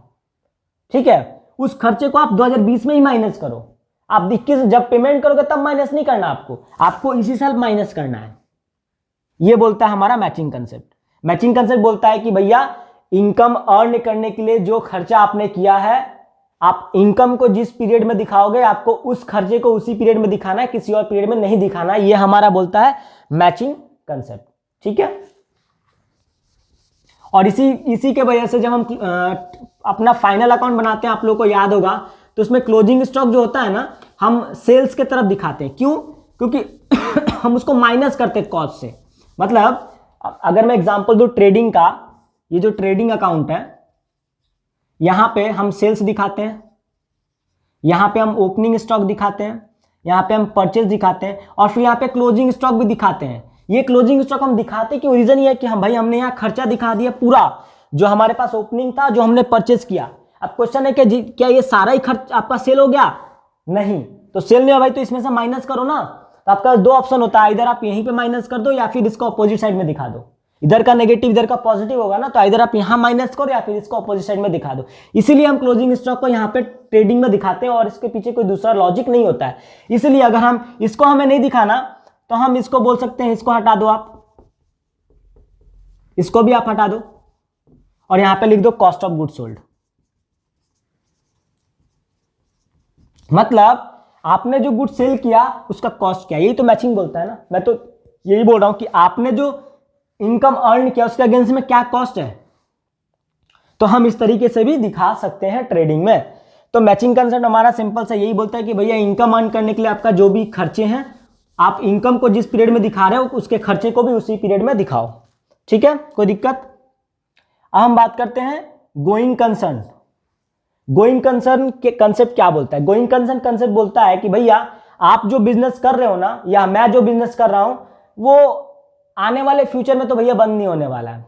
ठीक है, उस खर्चे को आप 2020 में ही माइनस करो। आप 21 जब पेमेंट करोगे तब माइनस नहीं करना, आपको इसी साल माइनस करना है। ये बोलता है हमारा मैचिंग कंसेप्ट। मैचिंग कंसेप्ट बोलता है कि भैया इनकम अर्न करने के लिए जो खर्चा आपने किया है, आप इनकम को जिस पीरियड में दिखाओगे आपको उस खर्चे को उसी पीरियड में दिखाना है, किसी और पीरियड में नहीं दिखाना। ये हमारा बोलता है मैचिंग कंसेप्ट, ठीक है। और इसी के वजह से जब हम अपना फाइनल अकाउंट बनाते हैं, आप लोगों को याद होगा, तो उसमें क्लोजिंग स्टॉक जो होता है ना, हम सेल्स के तरफ दिखाते हैं। क्यों? क्योंकि हम उसको माइनस करते हैं कॉस्ट से। मतलब अगर मैं एग्जांपल दूं ट्रेडिंग का, ये जो ट्रेडिंग अकाउंट है, यहां पे हम सेल्स दिखाते हैं, यहां पे हम ओपनिंग स्टॉक दिखाते हैं, यहां पे हम परचेज दिखाते हैं, और फिर यहां पे क्लोजिंग स्टॉक भी दिखाते हैं। ये क्लोजिंग स्टॉक हम दिखाते क्यों? रीजन ये है कि हम भाई हमने यहां खर्चा दिखा दिया पूरा, जो हमारे पास ओपनिंग था, जो हमने परचेज किया। अब क्वेश्चन है कि क्या ये सारा ही खर्च आपका सेल हो गया? नहीं। तो सेल नहीं हुआ भाई, तो इसमें से माइनस करो ना। तो आपका 2 ऑप्शन होता है, इधर आप यहीं पे माइनस कर दो या फिर इसको अपोजिट साइड में दिखा दो। इधर का नेगेटिव इधर का पॉजिटिव होगा ना, तो इधर आप यहां माइनस करो या फिर इसको अपोजिट साइड में दिखा दो। इसीलिए हम क्लोजिंग स्टॉक को यहां पे ट्रेडिंग में दिखाते हैं, और इसके पीछे कोई दूसरा लॉजिक नहीं होता है। इसलिए अगर हम इसको हमें नहीं दिखाना तो हम इसको बोल सकते हैं, इसको हटा दो, आप इसको भी आप हटा दो और यहां पे लिख दो कॉस्ट ऑफ गुड्स सोल्ड। मतलब आपने जो गुड सेल किया उसका कॉस्ट क्या है, यही तो मैचिंग बोलता है ना। मैं तो यही बोल रहा हूं कि आपने जो इनकम अर्न किया उसके अगेंस्ट में क्या कॉस्ट है। तो हम इस तरीके से भी दिखा सकते हैं ट्रेडिंग में। तो मैचिंग कंसेप्ट हमारा सिंपल सा यही बोलता है कि भैया इनकम अर्न करने के लिए आपका जो भी खर्चे हैं, आप इनकम को जिस पीरियड में दिखा रहे हो उसके खर्चे को भी उसी पीरियड में दिखाओ, ठीक है, कोई दिक्कत। अब हम बात करते हैं गोइंग कंसर्न। गोइंग कंसर्न के कंसेप्ट क्या बोलता है? गोइंग कंसर्न कंसेप्ट बोलता है कि भैया आप जो बिजनेस कर रहे हो ना, या मैं जो बिजनेस कर रहा हूं, वो आने वाले फ्यूचर में तो भैया बंद नहीं होने वाला है।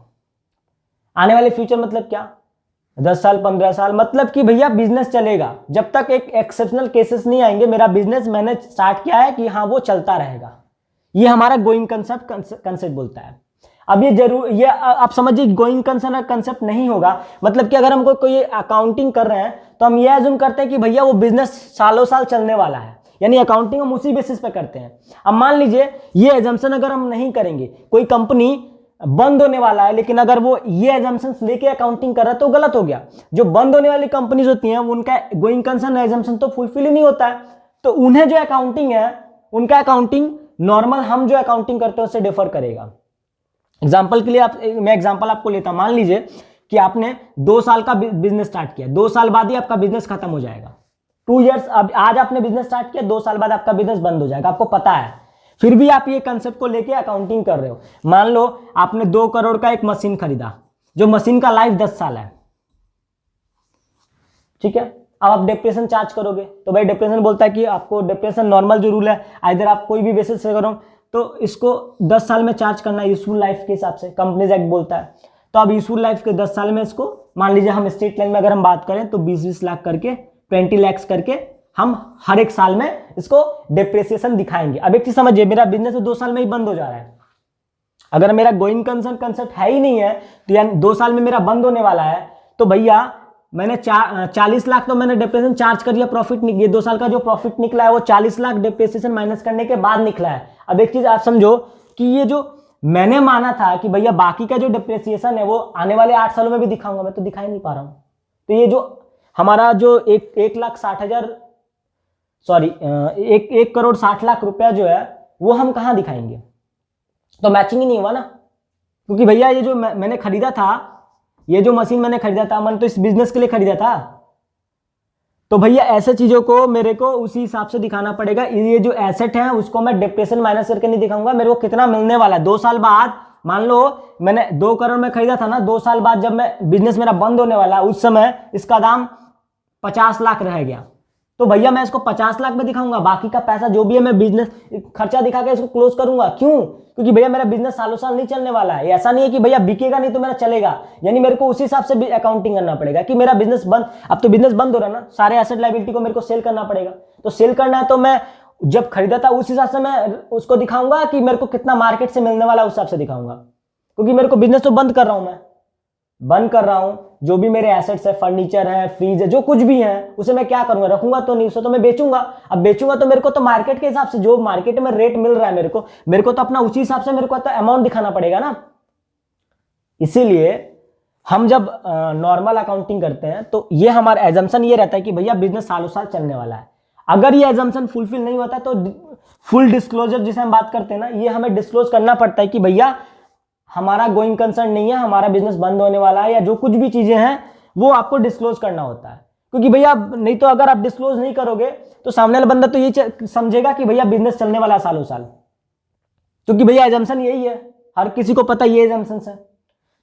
आने वाले फ्यूचर मतलब क्या? 10 साल 15 साल, मतलब कि भैया बिजनेस चलेगा जब तक एक एक्सेप्शनल केसेस नहीं आएंगे। मेरा बिजनेस मैंने स्टार्ट किया है कि हाँ वो चलता रहेगा। ये हमारा गोइंग कंसेप्ट बोलता है। अब ये आप समझिए गोइंग कंसर्न कंसेप्ट नहीं होगा। मतलब कि अगर हम कोई अकाउंटिंग कर रहे हैं तो हम ये एज्यूम करते हैं कि भैया वो बिजनेस सालों साल चलने वाला है, यानी अकाउंटिंग हम उसी बेसिस पे करते हैं। अब मान लीजिए ये एजम्पशन अगर हम नहीं करेंगे, कोई कंपनी बंद होने वाला है, लेकिन अगर वो ये एजम्पशंस लेके अकाउंटिंग कर रहा है तो गलत हो गया। जो बंद होने वाली कंपनीज होती हैं उनका गोइंग कंसर्न एजम्पशन तो फुलफिल ही नहीं होता है, तो उन्हें जो अकाउंटिंग है उनका अकाउंटिंग नॉर्मल हम जो अकाउंटिंग करते हैं उससे डिफर करेगा। एग्जाम्पल के लिए मैं एग्जाम्पल आपको लेता हूं, मान लीजिए कि आपने 2 साल का बिजनेस स्टार्ट किया, 2 साल बाद ही आपका बिजनेस खत्म हो जाएगा। 2 ईयर्स, अब आज आपने बिजनेस स्टार्ट किया, 2 साल बाद आपका बिजनेस बंद हो जाएगा, आपको पता है, फिर भी आप ये कंसेप्ट को लेके अकाउंटिंग कर रहे हो। मान लो आपने 2 करोड़ का एक मशीन खरीदा, जो मशीन का लाइफ 10 साल है, ठीक है। अब आप डेप्रिसिएशन चार्ज करोगे, तो भाई डेप्रिसिएशन बोलता है कि आपको डेप्रिसिएशन नॉर्मल जो रूल है, इधर आप कोई भी बेसिस से करो तो इसको 10 साल में चार्ज करना है यूजफुल लाइफ के हिसाब से, कंपनीज एक्ट बोलता है। तो अब यूजफुल लाइफ के 10 साल में इसको, मान लीजिए हम स्टेट लाइन में अगर हम बात करें तो 20-20 लाख करके, 20 लाख करके हम हर एक साल में इसको डेप्रिसिएशन दिखाएंगे। अब एक चीज समझिए, मेरा बिजनेस 2 साल में ही बंद हो जा रहा है। अगर मेरा गोइंग कंसर्न कंसेप्ट है ही नहीं है, तो यानी 2 साल में मेरा बंद होने वाला है, तो भैया मैंने 40 लाख तो मैंने डेप्रिसिएशन चार्ज कर दिया, प्रॉफिट ये 2 साल का जो प्रॉफिट निकला है वो 40 लाख डेप्रिसिएशन माइनस करने के बाद निकला है। अब एक चीज आप समझो कि ये जो मैंने माना था कि भैया बाकी का जो डेप्रिसिएशन है वो आने वाले 8 सालों में भी दिखाऊंगा, मैं तो दिखा ही नहीं पा रहा हूं। तो ये जो हमारा जो 1,60,000 सॉरी 1,60,00,000 रुपया जो है वो हम कहां दिखाएंगे? तो मैचिंग ही नहीं हुआ ना, क्योंकि भैया ये जो मैंने खरीदा था, ये जो मशीन मैंने खरीदा था, मैंने तो इस बिजनेस के लिए खरीदा था। तो भैया ऐसे चीजों को मेरे को उसी हिसाब से दिखाना पड़ेगा। ये जो एसेट है उसको मैं डेप्रिसिएशन माइनस करके नहीं दिखाऊंगा, मेरे को कितना मिलने वाला है 2 साल बाद। मान लो मैंने 2 करोड़ में खरीदा था ना, 2 साल बाद जब मैं बिजनेस मेरा बंद होने वाला, उस समय इसका दाम 50 लाख रह गया, तो भैया मैं इसको 50 लाख में दिखाऊंगा, बाकी का पैसा जो भी है मैं बिजनेस खर्चा दिखा के इसको क्लोज करूंगा। क्यों? क्योंकि भैया मेरा बिजनेस सालों साल नहीं चलने वाला है। ऐसा नहीं है कि भैया बिकेगा नहीं तो मेरा चलेगा, यानी मेरे को उसी हिसाब से भी अकाउंटिंग करना पड़ेगा कि मेरा बिजनेस बंद, अब तो बिजनेस बंद हो रहा है ना, सारे एसेट लायबिलिटी को मेरे को सेल करना पड़ेगा। तो सेल करना है तो मैं जब खरीदा था उस हिसाब से मैं उसको दिखाऊंगा कि मेरे को कितना मार्केट से मिलने वाला उस हिसाब से दिखाऊंगा, क्योंकि मेरे को बिजनेस तो बंद कर रहा हूं, मैं बंद कर रहा हूं। जो भी मेरे एसेट्स है, फर्नीचर है, फ्रीज है, जो कुछ भी है, उसे मैं क्या करूंगा? रखूंगा तो नहीं, उसे तो मैं बेचूंगा। अब बेचूंगा तो मेरे को तो मार्केट के हिसाब से, जो मार्केट में रेट मिल रहा है मेरे को तो अपना उसी हिसाब से मेरे को तो अमाउंट दिखाना पड़ेगा ना। इसीलिए हम जब नॉर्मल अकाउंटिंग करते हैं तो ये हमारा एजम्पशन ये रहता है कि भैया बिजनेस सालों साल चलने वाला है। अगर ये एजम्पशन फुलफिल नहीं होता तो फुल डिस्क्लोजर जिसे हम बात करते हैं ना, ये हमें डिस्क्लोज करना पड़ता है कि भैया हमारा गोइंग कंसर्न नहीं है, हमारा बिजनेस बंद होने वाला है, या जो कुछ भी चीजें हैं वो आपको डिस्क्लोज करना होता है। क्योंकि भैया नहीं तो अगर आप डिस्क्लोज नहीं करोगे तो सामने वाला बंदा तो ये समझेगा कि भैया बिजनेस चलने वाला है सालों साल, क्योंकि भैया एजम्पशन यही है, हर किसी को पता ये एजम्पशन है।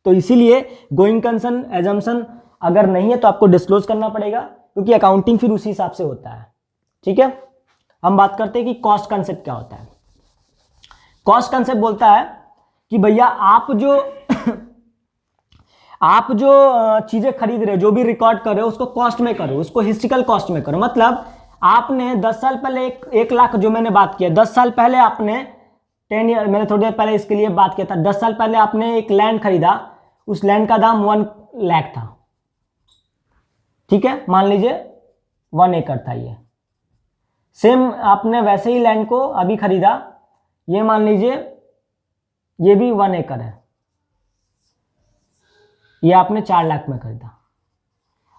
तो इसीलिए गोइंग कंसर्न एजम्पशन अगर नहीं है तो आपको डिस्क्लोज करना पड़ेगा, क्योंकि अकाउंटिंग फिर उसी हिसाब से होता है। ठीक है, हम बात करते हैं कि कॉस्ट कंसेप्ट क्या होता है। कॉस्ट कंसेप्ट बोलता है कि भैया आप जो चीजें खरीद रहे हो, जो भी रिकॉर्ड कर रहे हो, उसको कॉस्ट में करो, उसको हिस्ट्रिकल कॉस्ट में करो। मतलब आपने 10 साल पहले 1 लाख, जो मैंने बात किया 10 साल पहले आपने 10 ईयर, मैंने थोड़ी देर पहले इसके लिए बात किया था, 10 साल पहले आपने एक लैंड खरीदा, उस लैंड का दाम 1 लाख था। ठीक है, मान लीजिए 1 एकड़ था। ये सेम आपने वैसे ही लैंड को अभी खरीदा, ये मान लीजिए ये भी 1 एकड़ है, ये आपने 4 लाख में खरीदा।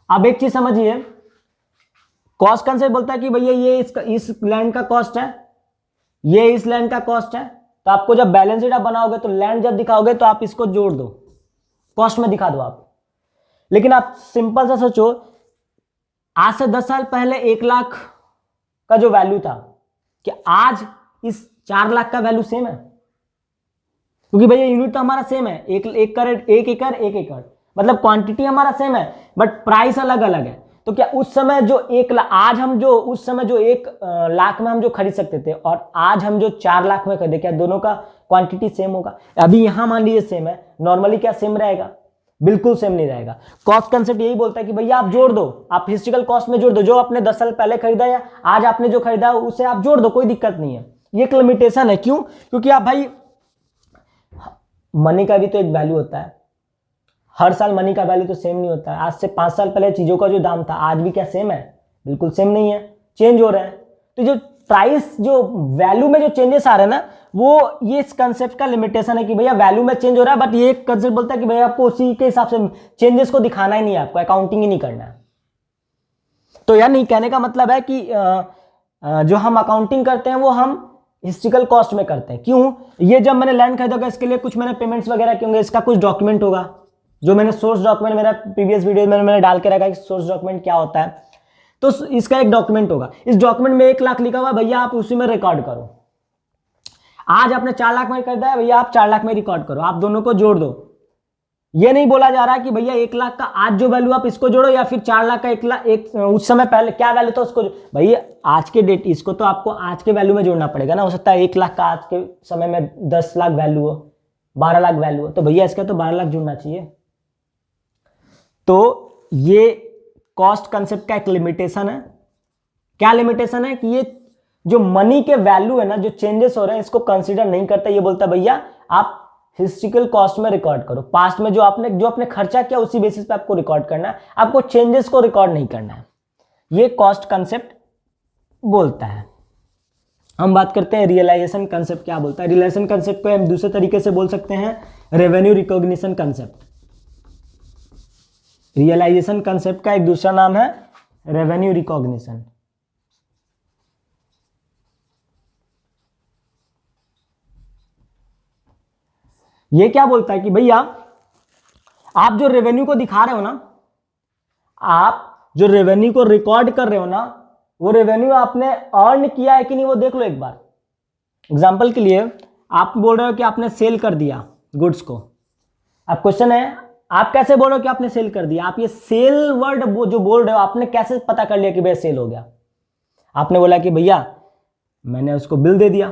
अब एक चीज समझिए, कॉस्ट कंसेप्ट बोलता है कि भैया ये इस लैंड का कॉस्ट है, ये इस लैंड का कॉस्ट है। तो आपको जब बैलेंस शीट आप बनाओगे तो लैंड जब दिखाओगे तो आप इसको जोड़ दो, कॉस्ट में दिखा दो आप। लेकिन आप सिंपल सा सोचो, आज से 10 साल पहले 1 लाख का जो वैल्यू था, कि आज इस 4 लाख का वैल्यू सेम है? क्योंकि भैया यूनिट तो हमारा सेम है, एक एकड़, मतलब क्वांटिटी हमारा सेम है, बट प्राइस अलग अलग है। तो क्या उस समय जो 1 लाख, आज हम जो उस समय जो 1 लाख में हम जो खरीद सकते थे और आज हम जो 4 लाख में खरीदे, क्या दोनों का क्वांटिटी सेम होगा? अभी यहां मान लीजिए सेम है, नॉर्मली क्या सेम रहेगा? बिल्कुल सेम नहीं रहेगा। कॉस्ट कंसेप्ट यही बोलता है कि भैया आप जोड़ दो, आप हिस्ट्रिकल कॉस्ट में जोड़ दो, जो आपने 10 साल पहले खरीदा या आज आपने जो खरीदा उसे आप जोड़ दो, कोई दिक्कत नहीं है। ये एक लिमिटेशन है। क्यों? क्योंकि आप भाई मनी का भी तो एक वैल्यू होता है, हर साल मनी का वैल्यू तो सेम नहीं होता है। आज से 5 साल पहले चीजों का जो दाम था आज भी क्या सेम है? बिल्कुल सेम नहीं है, चेंज हो रहा है। तो जो प्राइस, जो वैल्यू में जो चेंजेस आ रहे हैं ना, वो ये इस कंसेप्ट का लिमिटेशन है कि भैया वैल्यू में चेंज हो रहा है, बट ये कंसेप्ट बोलता है कि भैया आपको उसी के हिसाब से चेंजेस को दिखाना ही नहीं है, आपको अकाउंटिंग ही नहीं करना है। तो यार नहीं कहने का मतलब है कि जो हम अकाउंटिंग करते हैं वो हम हिस्ट्रिकल कॉस्ट में करते हैं। क्यों? ये जब मैंने लैंड खरीदा इसके लिए कुछ मैंने पेमेंट्स वगैरह किए होंगे, इसका कुछ डॉक्यूमेंट होगा, जो मैंने सोर्स डॉक्यूमेंट मेरा प्रीवियस वीडियो में मैंने डाल के रखा है कि सोर्स डॉक्यूमेंट क्या होता है। तो इसका एक डॉक्यूमेंट होगा, इस डॉक्यूमेंट में 1 लाख लिखा हुआ, भैया आप उसी में रिकॉर्ड करो। आज आपने 4 लाख में खरीदा है, भैया आप 4 लाख में रिकॉर्ड करो, आप दोनों को जोड़ दो। ये नहीं बोला जा रहा कि भैया 1 लाख का आज जो वैल्यू आप इसको जोड़ो, या फिर 4 लाख का 1 लाख उस समय पहले क्या वैल्यू था उसको, भैया आज के डेट इसको तो आपको आज के वैल्यू में जोड़ना पड़ेगा ना। हो सकता है 1 लाख का आज के समय में 10 लाख वैल्यू हो, 12 लाख वैल्यू हो, तो भैया इसका तो 12 लाख जुड़ना चाहिए। तो ये कॉस्ट कंसेप्ट का एक लिमिटेशन है। क्या लिमिटेशन है? कि ये जो मनी के वैल्यू है ना, जो चेंजेस हो रहे हैं, इसको कंसीडर नहीं करता। ये बोलता है भैया आप हिस्ट्रिकल कॉस्ट में रिकॉर्ड करो, पास्ट में जो आपने खर्चा किया उसी बेसिस पे आपको रिकॉर्ड करना है, आपको चेंजेस को रिकॉर्ड नहीं करना है। ये कॉस्ट कंसेप्ट बोलता है। हम बात करते हैं रियलाइजेशन कंसेप्ट क्या बोलता है। रियलाइजेशन कंसेप्ट को हम दूसरे तरीके से बोल सकते हैं revenue recognition concept. Realisation concept का एक दूसरा नाम है रेवेन्यू रिकॉग्निशन। ये क्या बोलता है कि भैया आप जो रेवेन्यू को दिखा रहे हो ना, आप जो रेवेन्यू को रिकॉर्ड कर रहे हो ना, वो रेवेन्यू आपने अर्न किया है कि नहीं वो देख लो एक बार। एग्जांपल के लिए आप बोल रहे हो कि आपने सेल कर दिया गुड्स को। अब क्वेश्चन है आप कैसे बोल रहे हो कि आपने सेल कर दिया? आप ये सेल वर्ड जो बोल रहे हो आपने कैसे पता कर लिया कि भैया सेल हो गया? आपने बोला कि भैया मैंने उसको बिल दे दिया।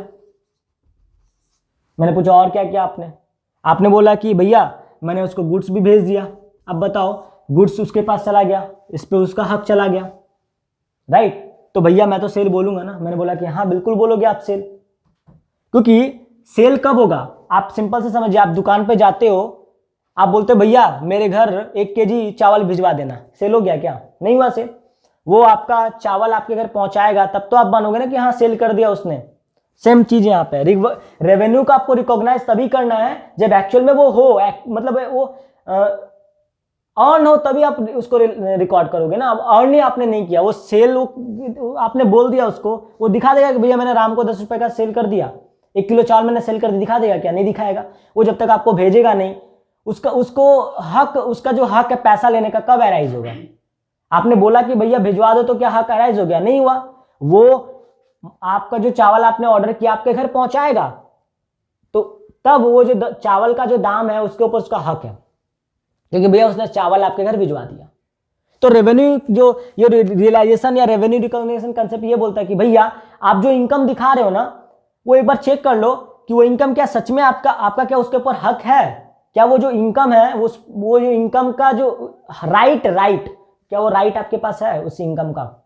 मैंने पूछा और क्या किया आपने बोला कि भैया मैंने उसको गुड्स भी भेज दिया। अब बताओ, गुड्स उसके पास चला गया, इस पे उसका हक चला गया, राइट? तो भैया मैं तो सेल बोलूंगा ना। मैंने बोला कि हाँ बिल्कुल बोलोगे आप सेल, क्योंकि सेल कब होगा? आप सिंपल से समझिए, आप दुकान पे जाते हो, आप बोलते हो भैया मेरे घर 1 केजी चावल भिजवा देना, सेल हो गया क्या? नहीं हुआ सेल। वो आपका चावल आपके घर पहुंचाएगा तब तो आप मानोगे ना कि हाँ सेल कर दिया उसने। सेम चीज यहाँ पे रेवेन्यू का आपको रिकॉग्नाइज तभी करना है जब एक्चुअल में वो हो, मतलब वो अर्न हो, तभी आप उसको रिकॉर्ड करोगे ना। अब अर्न ही आपने नहीं किया, वो सेल आपने बोल दिया उसको, वो दिखा देगा कि भैया मैंने राम को 10 रुपए का सेल कर दिया, 1 किलो चावल मैंने सेल कर दिया, दिखा देगा क्या? नहीं दिखाएगा। वो जब तक आपको भेजेगा नहीं, उसका जो हक है पैसा लेने का कब अराइज होगा? आपने बोला कि भैया भिजवा दो, तो क्या हक अराइज हो गया? नहीं हुआ। वो आपका जो चावल आपने ऑर्डर किया आपके घर पहुंचाएगा, तो तब वो जो चावल का जो दाम है उसके ऊपर उसका हक है, क्योंकि भैया उसने चावल आपके घर भिजवा दिया। तो रेवेन्यू जो ये रियलाइजेशन या रेवेन्यू रिकॉग्निशन कंसेप्ट ये बोलता है कि भैया आप जो इनकम दिखा रहे हो ना, वो एक बार चेक कर लो कि वो इनकम क्या सच में आपका क्या उसके ऊपर हक है? क्या वो जो इनकम है वो जो इनकम का जो राइट क्या वो राइट आपके पास है उस इनकम का?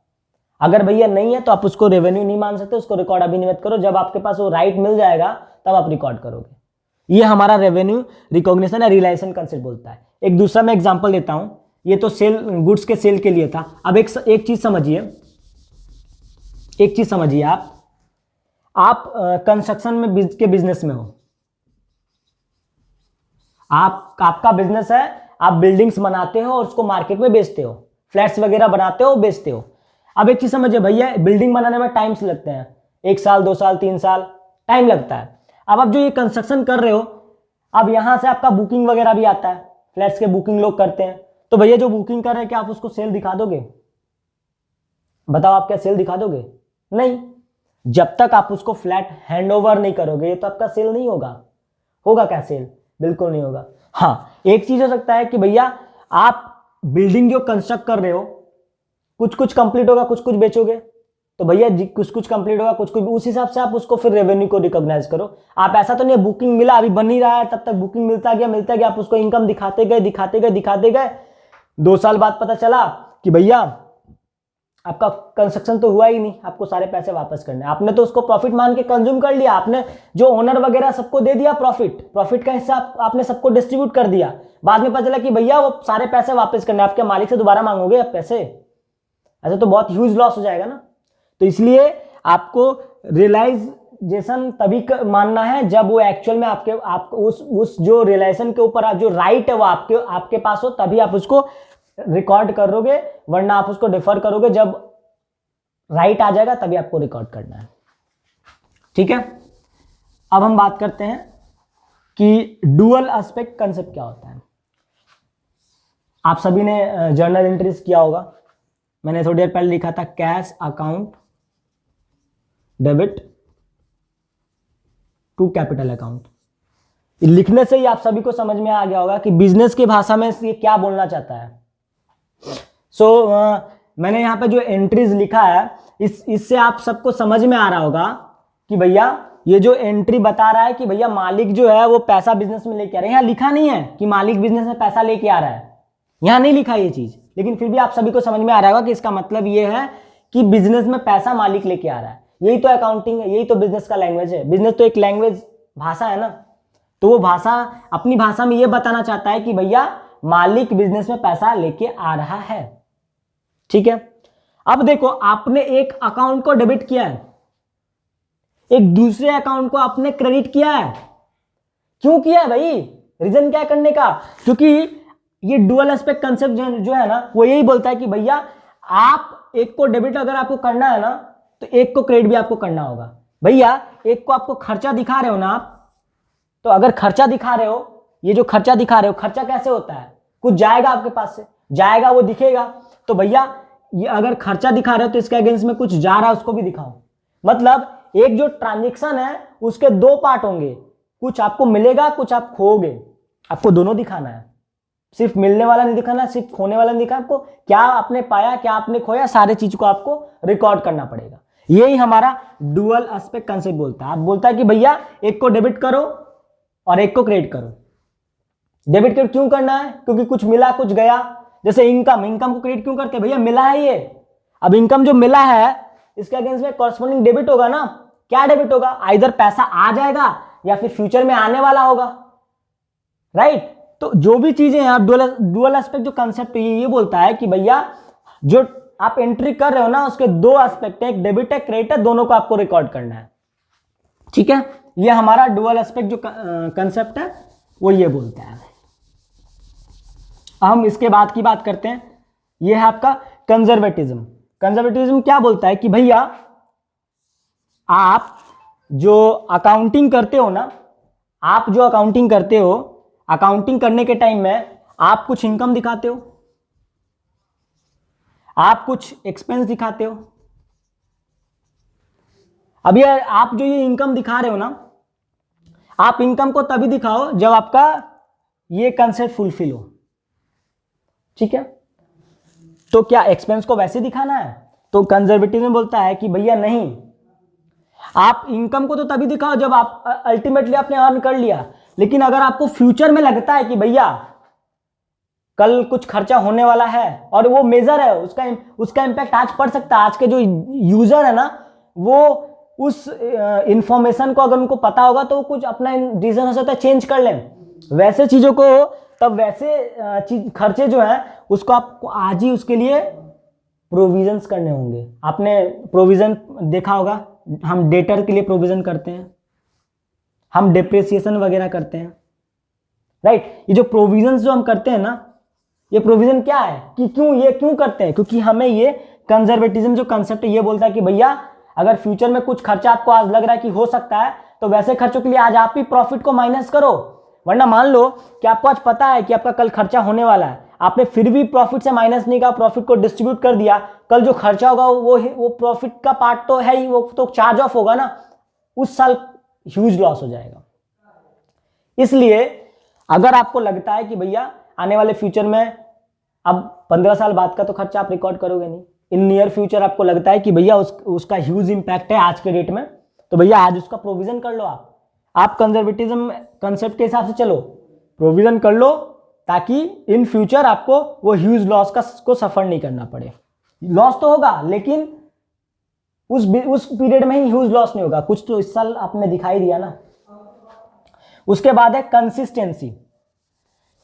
अगर भैया नहीं है तो आप उसको रेवेन्यू नहीं मान सकते, उसको रिकॉर्ड अभी नहीं करो। जब आपके पास वो राइट मिल जाएगा तब आप रिकॉर्ड करोगे। ये हमारा रेवेन्यू रिकॉग्निशन या रियलाइजेशन कंसेप्ट बोलता है। एक दूसरा मैं एग्जांपल देता हूं, ये तो सेल गुड्स के सेल के लिए था। अब एक चीज समझिए, आप कंस्ट्रक्शन में के बिजनेस में हो, आपका बिजनेस है, आप बिल्डिंग्स बनाते हो और उसको मार्केट में बेचते हो, फ्लैट्स वगैरह बनाते हो बेचते हो। अब एक चीज समझिए भैया, बिल्डिंग बनाने में टाइम लगते हैं, 1 साल 2 साल 3 साल टाइम लगता है। अब आप जो ये कंस्ट्रक्शन कर रहे हो, अब यहां से आपका बुकिंग वगैरह भी आता है, फ्लैट्स के बुकिंग लोग करते हैं। तो भैया जो बुकिंग कर रहे हैं क्या आप उसको सेल दिखा दोगे? बताओ आप क्या सेल दिखा दोगे? नहीं। जब तक आप उसको फ्लैट हैंड ओवर नहीं करोगे तो आपका सेल नहीं होगा। होगा क्या सेल? बिल्कुल नहीं होगा। हाँ, एक चीज हो सकता है कि भैया आप बिल्डिंग जो कंस्ट्रक्ट कर रहे हो, कुछ कंप्लीट होगा, कुछ बेचोगे, तो भैया कुछ कंप्लीट होगा, कुछ उस हिसाब से आप उसको फिर रेवेन्यू को रिकॉग्नाइज करो। आप ऐसा तो नहीं है बुकिंग मिला अभी बन ही रहा है तब तक बुकिंग मिलता गया, आप उसको इनकम दिखाते गए 2 साल बाद पता चला कि भैया आपका कंस्ट्रक्शन तो हुआ ही नहीं, आपको सारे पैसे वापस करने। आपने तो उसको प्रॉफिट मान के कंज्यूम कर लिया, आपने जो ओनर वगैरह सबको दे दिया प्रॉफिट का हिस्सा आपने सबको डिस्ट्रीब्यूट कर दिया। बाद में पता चला कि भैया वो सारे पैसे वापस करने, आपके मालिक से दोबारा मांगोगे आप पैसे? ऐसा तो बहुत ह्यूज लॉस हो जाएगा ना। तो इसलिए आपको रियलाइजेशन तभी मानना है जब वो एक्चुअल में आपको उस जो रियलाइजेशन के ऊपर जो राइट है वो आपके पास हो, तभी आप उसको रिकॉर्ड करोगे, वरना आप उसको डिफर करोगे। जब राइट आ जाएगा तभी आपको रिकॉर्ड करना है। ठीक है। अब हम बात करते हैं कि डुअल एस्पेक्ट कंसेप्ट क्या होता है। आप सभी ने जर्नल एंट्रीज किया होगा। मैंने थोड़ी देर पहले लिखा था cash account debit to capital account. लिखने से ही आप सभी को समझ में आ गया होगा कि बिजनेस की भाषा में ये क्या बोलना चाहता है। मैंने यहाँ पे जो एंट्रीज लिखा है इससे आप सबको समझ में आ रहा होगा कि भैया ये जो एंट्री बता रहा है कि भैया मालिक जो है वो पैसा बिजनेस में लेके आ रहा है। यहाँ लिखा नहीं है कि मालिक बिजनेस में पैसा लेके आ रहा है, यहाँ नहीं लिखा ये चीज, लेकिन फिर भी आप सभी को समझ में आ रहा होगा कि इसका मतलब ये है कि बिजनेस में पैसा मालिक लेके आ रहा है। यही तो अकाउंटिंग है, यही तो बिजनेस का लैंग्वेज है। बिजनेस तो एक लैंग्वेज भाषा है ना, तो वो भाषा अपनी भाषा में ये बताना चाहता है कि भैया मालिक बिजनेस में पैसा लेके आ रहा है। ठीक है, अब देखो आपने एक अकाउंट को डेबिट किया है, एक दूसरे अकाउंट को आपने क्रेडिट किया है। क्यों किया है भाई? रीजन क्या है करने का? क्योंकि ये डुअल एस्पेक्ट कंसेप्ट जो है ना वो यही बोलता है कि भैया आप एक को डेबिट अगर आपको करना है ना तो एक को क्रेडिट भी आपको करना होगा। भैया एक को आपको खर्चा दिखा रहे हो ना आप, तो अगर खर्चा दिखा रहे हो, ये जो खर्चा दिखा रहे हो, खर्चा कैसे होता है? कुछ जाएगा आपके पास से, जाएगा वो दिखेगा। तो भैया ये अगर खर्चा दिखा रहे हो तो इसके अगेंस्ट में कुछ जा रहा है उसको भी दिखाओ। मतलब एक जो ट्रांजेक्शन है उसके दो पार्ट होंगे, कुछ आपको मिलेगा कुछ आप खोओगे, आपको दोनों दिखाना है। सिर्फ मिलने वाला नहीं दिखाना, सिर्फ खोने वाला नहीं दिखाना, आपको क्या आपने पाया क्या आपने खोया सारे चीज को आपको रिकॉर्ड करना पड़ेगा। यही हमारा डुअल एस्पेक्ट कंसेप्ट बोलता है। आप बोलता है कि भैया एक को डेबिट करो और एक को क्रेडिट करो। डेबिट क्रेडिट क्यों करना है? क्योंकि कुछ मिला कुछ गया। जैसे इनकम को क्रेडिट क्यों करते हैं? भैया मिला है ये, अब इनकम जो मिला है इसके अगेंस्ट में कॉरस्पॉन्डिंग डेबिट होगा ना। क्या डेबिट होगा? आइदर पैसा आ जाएगा या फिर फ्यूचर में आने वाला होगा, राइट। तो जो भी चीजें हैं आप डुअल एस्पेक्ट जो कंसेप्ट ये बोलता है कि भैया जो आप एंट्री कर रहे हो ना उसके दो एस्पेक्ट है, एक डेबिट है क्रेडिट है, दोनों को आपको रिकॉर्ड करना है। ठीक है, ये हमारा डुअल एस्पेक्ट जो कंसेप्ट है वो ये बोलता है। हम इसके बाद की बात करते हैं, ये है आपका कंजर्वेटिज्म। कंजर्वेटिज्म क्या बोलता है कि भैया आप जो अकाउंटिंग करते हो ना, आप जो अकाउंटिंग करते हो, अकाउंटिंग करने के टाइम में आप कुछ इनकम दिखाते हो, आप कुछ एक्सपेंस दिखाते हो। अब ये आप जो ये इनकम दिखा रहे हो ना, आप इनकम को तभी दिखाओ जब आपका ये कंसेप्ट फुलफिल हो। ठीक है, तो क्या एक्सपेंस को वैसे दिखाना है? तो कंजर्वेटिज्म बोलता है कि भैया नहीं, आप इनकम को तो तभी दिखाओ जब आप अल्टीमेटली आपने अर्न कर लिया। लेकिन अगर आपको फ्यूचर में लगता है कि भैया कल कुछ खर्चा होने वाला है और वो मेजर है, उसका इंपैक्ट आज पड़ सकता है, आज के जो यूजर है ना वो उस इंफॉर्मेशन को अगर उनको पता होगा तो कुछ अपना रीजन हो सकता है चेंज कर लें वैसे चीजों को, तब वैसे खर्चे जो हैं उसको आपको आज ही उसके लिए प्रोविजंस करने होंगे। आपने प्रोविजन देखा होगा, हम डेटर के लिए प्रोविजन करते हैं, हम डेप्रिसिएशन वगैरह करते हैं, राइट। ये जो प्रोविजंस जो हम करते हैं ना, ये प्रोविजन क्या है कि क्यों करते हैं? क्योंकि हमें ये कंजर्वेटिज्म जो कंसेप्ट है ये बोलता है कि भैया अगर फ्यूचर में कुछ खर्चा आपको आज लग रहा है कि हो सकता है, तो वैसे खर्चों के लिए आज आप ही प्रॉफिट को माइनस करो। वरना मान लो कि आपको आज पता है कि आपका कल खर्चा होने वाला है, आपने फिर भी प्रॉफिट से माइनस नहीं कहा, प्रॉफिट को डिस्ट्रीब्यूट कर दिया, कल जो खर्चा होगा वो प्रॉफिट का पार्ट तो है ही, वो तो चार्ज ऑफ होगा ना, उस साल ह्यूज लॉस हो जाएगा। इसलिए अगर आपको लगता है कि भैया आने वाले फ्यूचर में, अब 15 साल बाद का तो खर्चा आप रिकॉर्ड करोगे नहीं, इन नियर फ्यूचर आपको लगता है कि भैया उसका ह्यूज इंपैक्ट है आज के डेट में, तो भैया आज उसका प्रोविजन कर लो। आप कंजर्वेटिज्म कंसेप्ट के हिसाब से चलो, प्रोविजन कर लो ताकि इन फ्यूचर आपको वो ह्यूज लॉस को सफर नहीं करना पड़े। लॉस तो होगा लेकिन उस पीरियड में ही ह्यूज लॉस नहीं होगा, कुछ तो इस साल आपने दिखाई दिया ना। उसके बाद है कंसिस्टेंसी।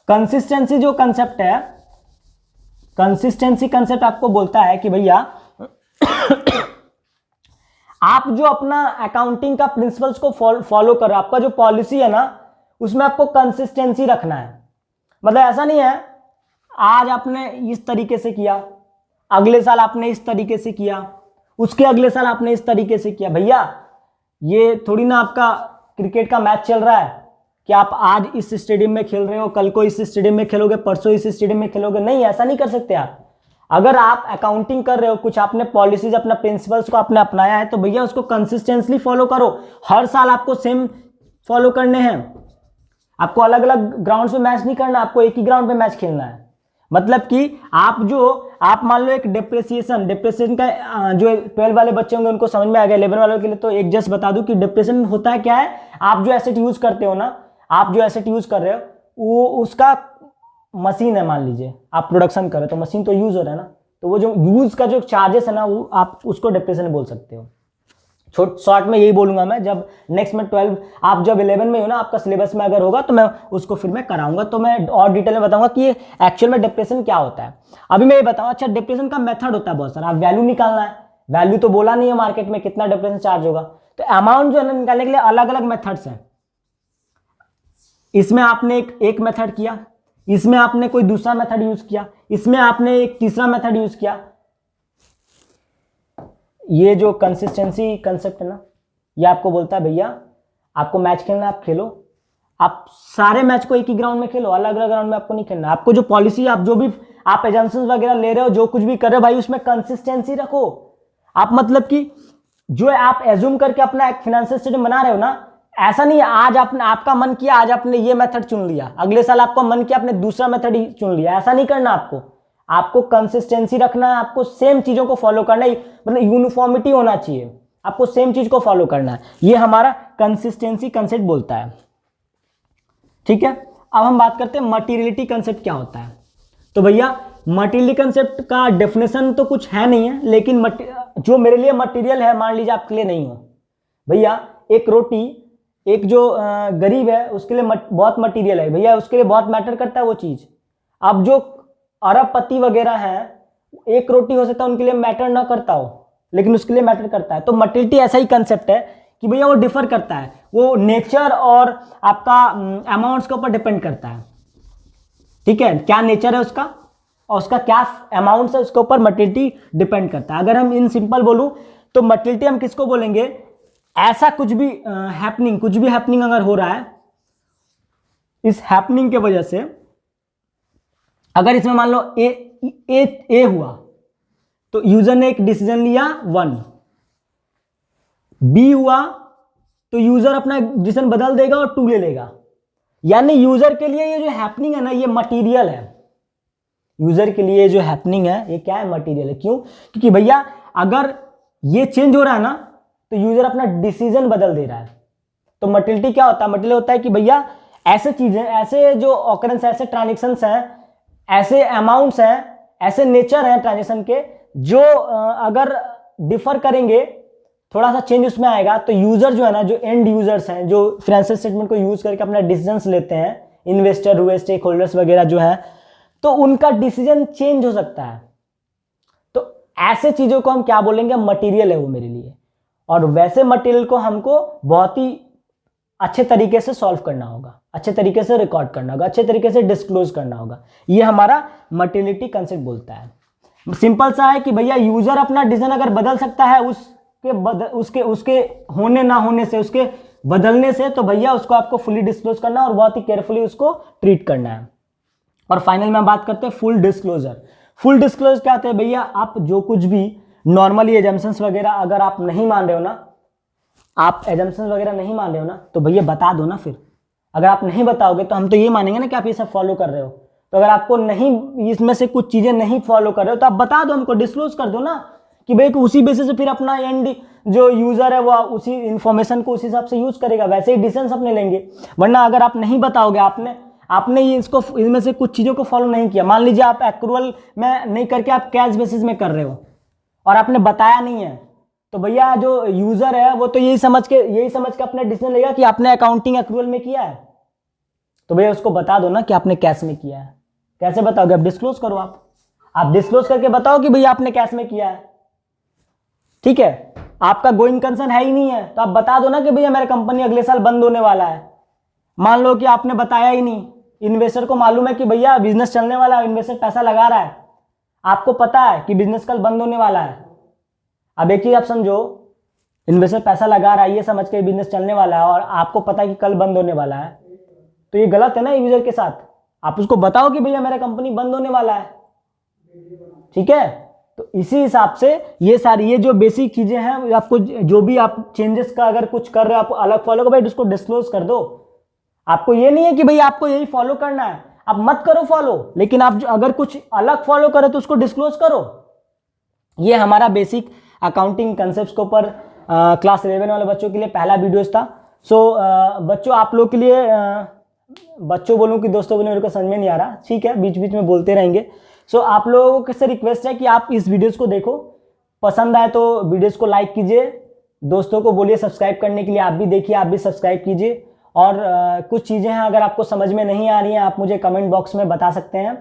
कंसिस्टेंसी जो कंसेप्ट है, कंसिस्टेंसी कंसेप्ट आपको बोलता है कि भैया आप जो अपना अकाउंटिंग का प्रिंसिपल्स को फॉलो कर रहे हो, आपका जो पॉलिसी है ना उसमें आपको कंसिस्टेंसी रखना है। मतलब ऐसा नहीं है आज आपने इस तरीके से किया, अगले साल आपने इस तरीके से किया, उसके अगले साल आपने इस तरीके से किया। भैया ये थोड़ी ना आपका क्रिकेट का मैच चल रहा है कि आप आज इस स्टेडियम में खेल रहे हो, कल को इस स्टेडियम में खेलोगे, परसों इस स्टेडियम में खेलोगे, नहीं, ऐसा नहीं कर सकते आप। अगर आप अकाउंटिंग कर रहे हो, कुछ आपने पॉलिसीज, अपना प्रिंसिपल्स को आपने अपनाया है, तो भैया उसको कंसिस्टेंटली फॉलो करो। हर साल आपको सेम फॉलो करने हैं। आपको अलग अलग ग्राउंड पे मैच नहीं करना, आपको एक ही ग्राउंड पे मैच खेलना है। मतलब कि आप मान लो एक डिप्रेसिएशन का जो 12 वाले बच्चे होंगे उनको समझ में आ गया, 11 वालों के लिए तो एक जस्ट बता दूं कि डिप्रेशन होता है क्या है। आप जो एसेट यूज करते हो ना, आप जो एसेट यूज कर रहे हो वो उसका मशीन है, मान लीजिए आप प्रोडक्शन कर रहे हो तो मशीन तो यूज हो रहा है ना, तो वो जो यूज का जो चार्जेस है ना, वो आप उसको डिप्रेशन बोल सकते हो। शॉर्ट में यही बोलूंगा मैं। जब नेक्स्ट में 12, आप जब 11 में हो ना, आपका सिलेबस में अगर होगा तो मैं उसको फिर मैं कराऊंगा, तो मैं और डिटेल में बताऊंगा कि एक्चुअल में डिप्रेशन क्या होता है। अभी मैं ये बताऊं, अच्छा डिप्रेशन का मेथड होता है बहुत सारा। आप वैल्यू निकालना है, वैल्यू तो बोला नहीं है मार्केट में कितना डिप्रेशन चार्ज होगा, तो अमाउंट जो है ना निकालने के लिए अलग अलग मेथड्स हैं। इसमें आपने एक मेथड किया, इसमें आपने कोई दूसरा मेथड यूज किया, इसमें आपने एक तीसरा मेथड यूज किया। ये जो कंसिस्टेंसी कंसेप्ट है ना, ये आपको बोलता है भैया आपको मैच खेलना है, आप खेलो, आप सारे मैच को एक ही ग्राउंड में खेलो, अलग अलग ग्राउंड में आपको नहीं खेलना। आपको जो पॉलिसी, आप जो भी आप एजेंशन वगैरह ले रहे हो, जो कुछ भी कर रहे हो भाई, उसमें कंसिस्टेंसी रखो। आप मतलब कि जो आप एज्यूम करके अपना एक फाइनेंशियल स्टेटमेंट बना रहे हो ना, ऐसा नहीं है आज आपका मन किया, आज आपने ये मेथड चुन लिया, अगले साल आपका मन किया आपने दूसरा मेथड ही चुन लिया, ऐसा नहीं करना। आपको कंसिस्टेंसी रखना है, आपको सेम चीजों को फॉलो करना है, मतलब यूनिफॉर्मिटी होना चाहिए, आपको सेम चीज को फॉलो करना है। ये हमारा कंसिस्टेंसी कंसेप्ट बोलता है। ठीक है, अब हम बात करते हैं मटीरियलिटी कंसेप्ट क्या होता है। तो भैया मटीरियलिटी कंसेप्ट का डेफिनेशन तो कुछ है नहीं है, लेकिन जो मेरे लिए मटीरियल है, मान लीजिए आपके लिए नहीं हो भैया, एक रोटी, एक जो गरीब है उसके लिए बहुत मटीरियल है भैया, उसके लिए बहुत मैटर करता है वो चीज। अब जो अरबपति वगैरह हैं, एक रोटी हो सकता है उनके लिए मैटर ना करता हो, लेकिन उसके लिए मैटर करता है। तो मटीरियलिटी ऐसा ही कंसेप्ट है कि भैया वो डिफर करता है, वो नेचर और आपका अमाउंट्स के ऊपर डिपेंड करता है। ठीक है, क्या नेचर है उसका और उसका क्या अमाउंट्स है, उसके ऊपर मटीरियलिटी डिपेंड करता है। अगर हम इन सिंपल बोलूं तो मटीरियलिटी हम किसको बोलेंगे, ऐसा कुछ भी हैपनिंग अगर हो रहा है, इस हैपनिंग के वजह से अगर इसमें मान लो ए हुआ तो यूजर ने एक डिसीजन लिया 1, बी हुआ तो यूजर अपना डिसीजन बदल देगा और 2 ले लेगा। यानी यूजर के लिए ये जो हैपनिंग है ना, ये मटेरियल है। यूजर के लिए जो हैपनिंग है ये क्या है, मटेरियल है। क्यों? क्योंकि भैया अगर ये चेंज हो रहा है ना, तो यूजर अपना डिसीजन बदल दे रहा है। तो मटेरियलिटी क्या होता है, मटेरियल होता है कि भैया ऐसे चीजें, ऐसे जो ऑकरेंस, ऐसे ट्रांजेक्शंस हैं, ऐसे अमाउंट्स हैं, ऐसे नेचर हैं ट्रांजेक्शन के, जो अगर डिफर करेंगे, थोड़ा सा चेंज उसमें आएगा, तो यूजर जो है ना, जो एंड यूजर्स हैं, जो फाइनेंशियल स्टेटमेंट को यूज करके अपना डिसीजंस लेते हैं, इन्वेस्टर हुए, स्टेक होल्डर्स वगैरह जो है, तो उनका डिसीजन चेंज हो सकता है। तो ऐसे चीजों को हम क्या बोलेंगे, मटेरियल है वो मेरे लिए। और वैसे मटेरियल को हमको बहुत ही अच्छे तरीके से सॉल्व करना होगा, अच्छे तरीके से रिकॉर्ड करना होगा, अच्छे तरीके से डिस्क्लोज करना होगा। ये हमारा मटेरियलिटी कंसेप्ट बोलता है। सिंपल सा है कि भैया यूजर अपना डिसीजन अगर बदल सकता है उसके होने ना होने से, उसके बदलने से, तो भैया उसको आपको फुली डिस्क्लोज करना और बहुत ही केयरफुली उसको ट्रीट करना है। और फाइनल में बात करते हैं फुल डिस्क्लोजर। फुल डिस्क्लोजर क्या होता है भैया, आप जो कुछ भी नॉर्मली एजम्पशंस वगैरह अगर आप नहीं मान रहे हो ना, आप एजम्पशंस वगैरह नहीं मान रहे हो ना, तो भैया बता दो ना। फिर अगर आप नहीं बताओगे तो हम तो ये मानेंगे ना कि आप ये सब फॉलो कर रहे हो। तो अगर आपको नहीं, इसमें से कुछ चीजें नहीं फॉलो कर रहे हो, तो आप बता दो, हमको डिस्क्लोज कर दो ना, कि भाई उसी बेसिस से फिर अपना एंड जो यूजर है वो उसी इंफॉर्मेशन को उस हिसाब से यूज करेगा, वैसे ही डिसीजन अपने लेंगे। वरना अगर आप नहीं बताओगे, आपने ये इसको, इनमें से कुछ चीजों को फॉलो नहीं किया, मान लीजिए आप एक्रूअल में नहीं करके आप कैश बेसिस में कर रहे हो और आपने बताया नहीं है, तो भैया जो यूजर है वो तो यही समझ के अपना डिसीजन लेगा कि आपने अकाउंटिंग एक्रूअल में किया है। तो भैया उसको बता दो ना कि आपने कैश में किया है। कैसे बताओगे, आप डिस्क्लोज करो, आप डिस्क्लोज करके बताओ कि भैया आपने कैश में किया है। ठीक है, आपका गोइंग कंसर्न है ही नहीं है, तो आप बता दो ना कि भैया मेरा कंपनी अगले साल बंद होने वाला है। मान लो कि आपने बताया ही नहीं, इन्वेस्टर को मालूम है कि भैया बिजनेस चलने वाला है, इन्वेस्टर पैसा लगा रहा है, आपको पता है कि बिजनेस कल बंद होने वाला है। अब एक चीज आप समझो इन्वेस्टर पैसा लगा रहा है ये समझ के बिजनेस चलने वाला है और आपको पता है कि कल बंद होने वाला है, तो ये गलत है ना यूजर के साथ। आप उसको बताओ कि भैया मेरा कंपनी बंद होने वाला है, ठीक है। तो इसी हिसाब से ये जो बेसिक चीजें हैं, आपको जो भी आप चेंजेस का अगर कुछ कर रहे हो, आप अलग फॉलो करो भाई, उसको डिस्क्लोज कर दो। आपको ये नहीं है कि भाई आपको यही फॉलो करना है, आप मत करो फॉलो, लेकिन आप अगर कुछ अलग फॉलो करो तो उसको डिस्क्लोज करो। ये हमारा बेसिक अकाउंटिंग कंसेप्ट के ऊपर क्लास 11 वाले बच्चों के लिए पहला वीडियोस था। सो बच्चों आप लोग के लिए बच्चों बोलूं कि दोस्तों बोलूं, मेरे को समझ में नहीं आ रहा, ठीक है, बीच बीच में बोलते रहेंगे। सो आप लोगों से रिक्वेस्ट है कि आप इस वीडियोस को देखो, पसंद आए तो वीडियोस को लाइक कीजिए, दोस्तों को बोलिए सब्सक्राइब करने के लिए, आप भी देखिए, आप भी सब्सक्राइब कीजिए। और कुछ चीज़ें हैं अगर आपको समझ में नहीं आ रही हैं, आप मुझे कमेंट बॉक्स में बता सकते हैं।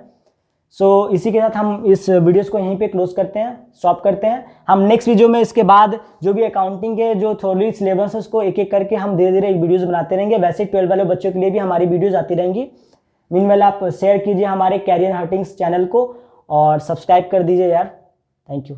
सो इसी के साथ हम इस वीडियोस को यहीं पे क्लोज करते हैं, स्टॉप करते हैं। हम नेक्स्ट वीडियो में इसके बाद जो भी अकाउंटिंग के जो थोड़ी सिलेबस है उसको एक एक करके हम धीरे धीरे एक वीडियोस बनाते रहेंगे। वैसे 12 वाले बच्चों के लिए भी हमारी वीडियोस आती रहेंगी। मीनवाइल आप शेयर कीजिए हमारे कैरियर हंटिंग्स चैनल को और सब्सक्राइब कर दीजिए यार। Thank you.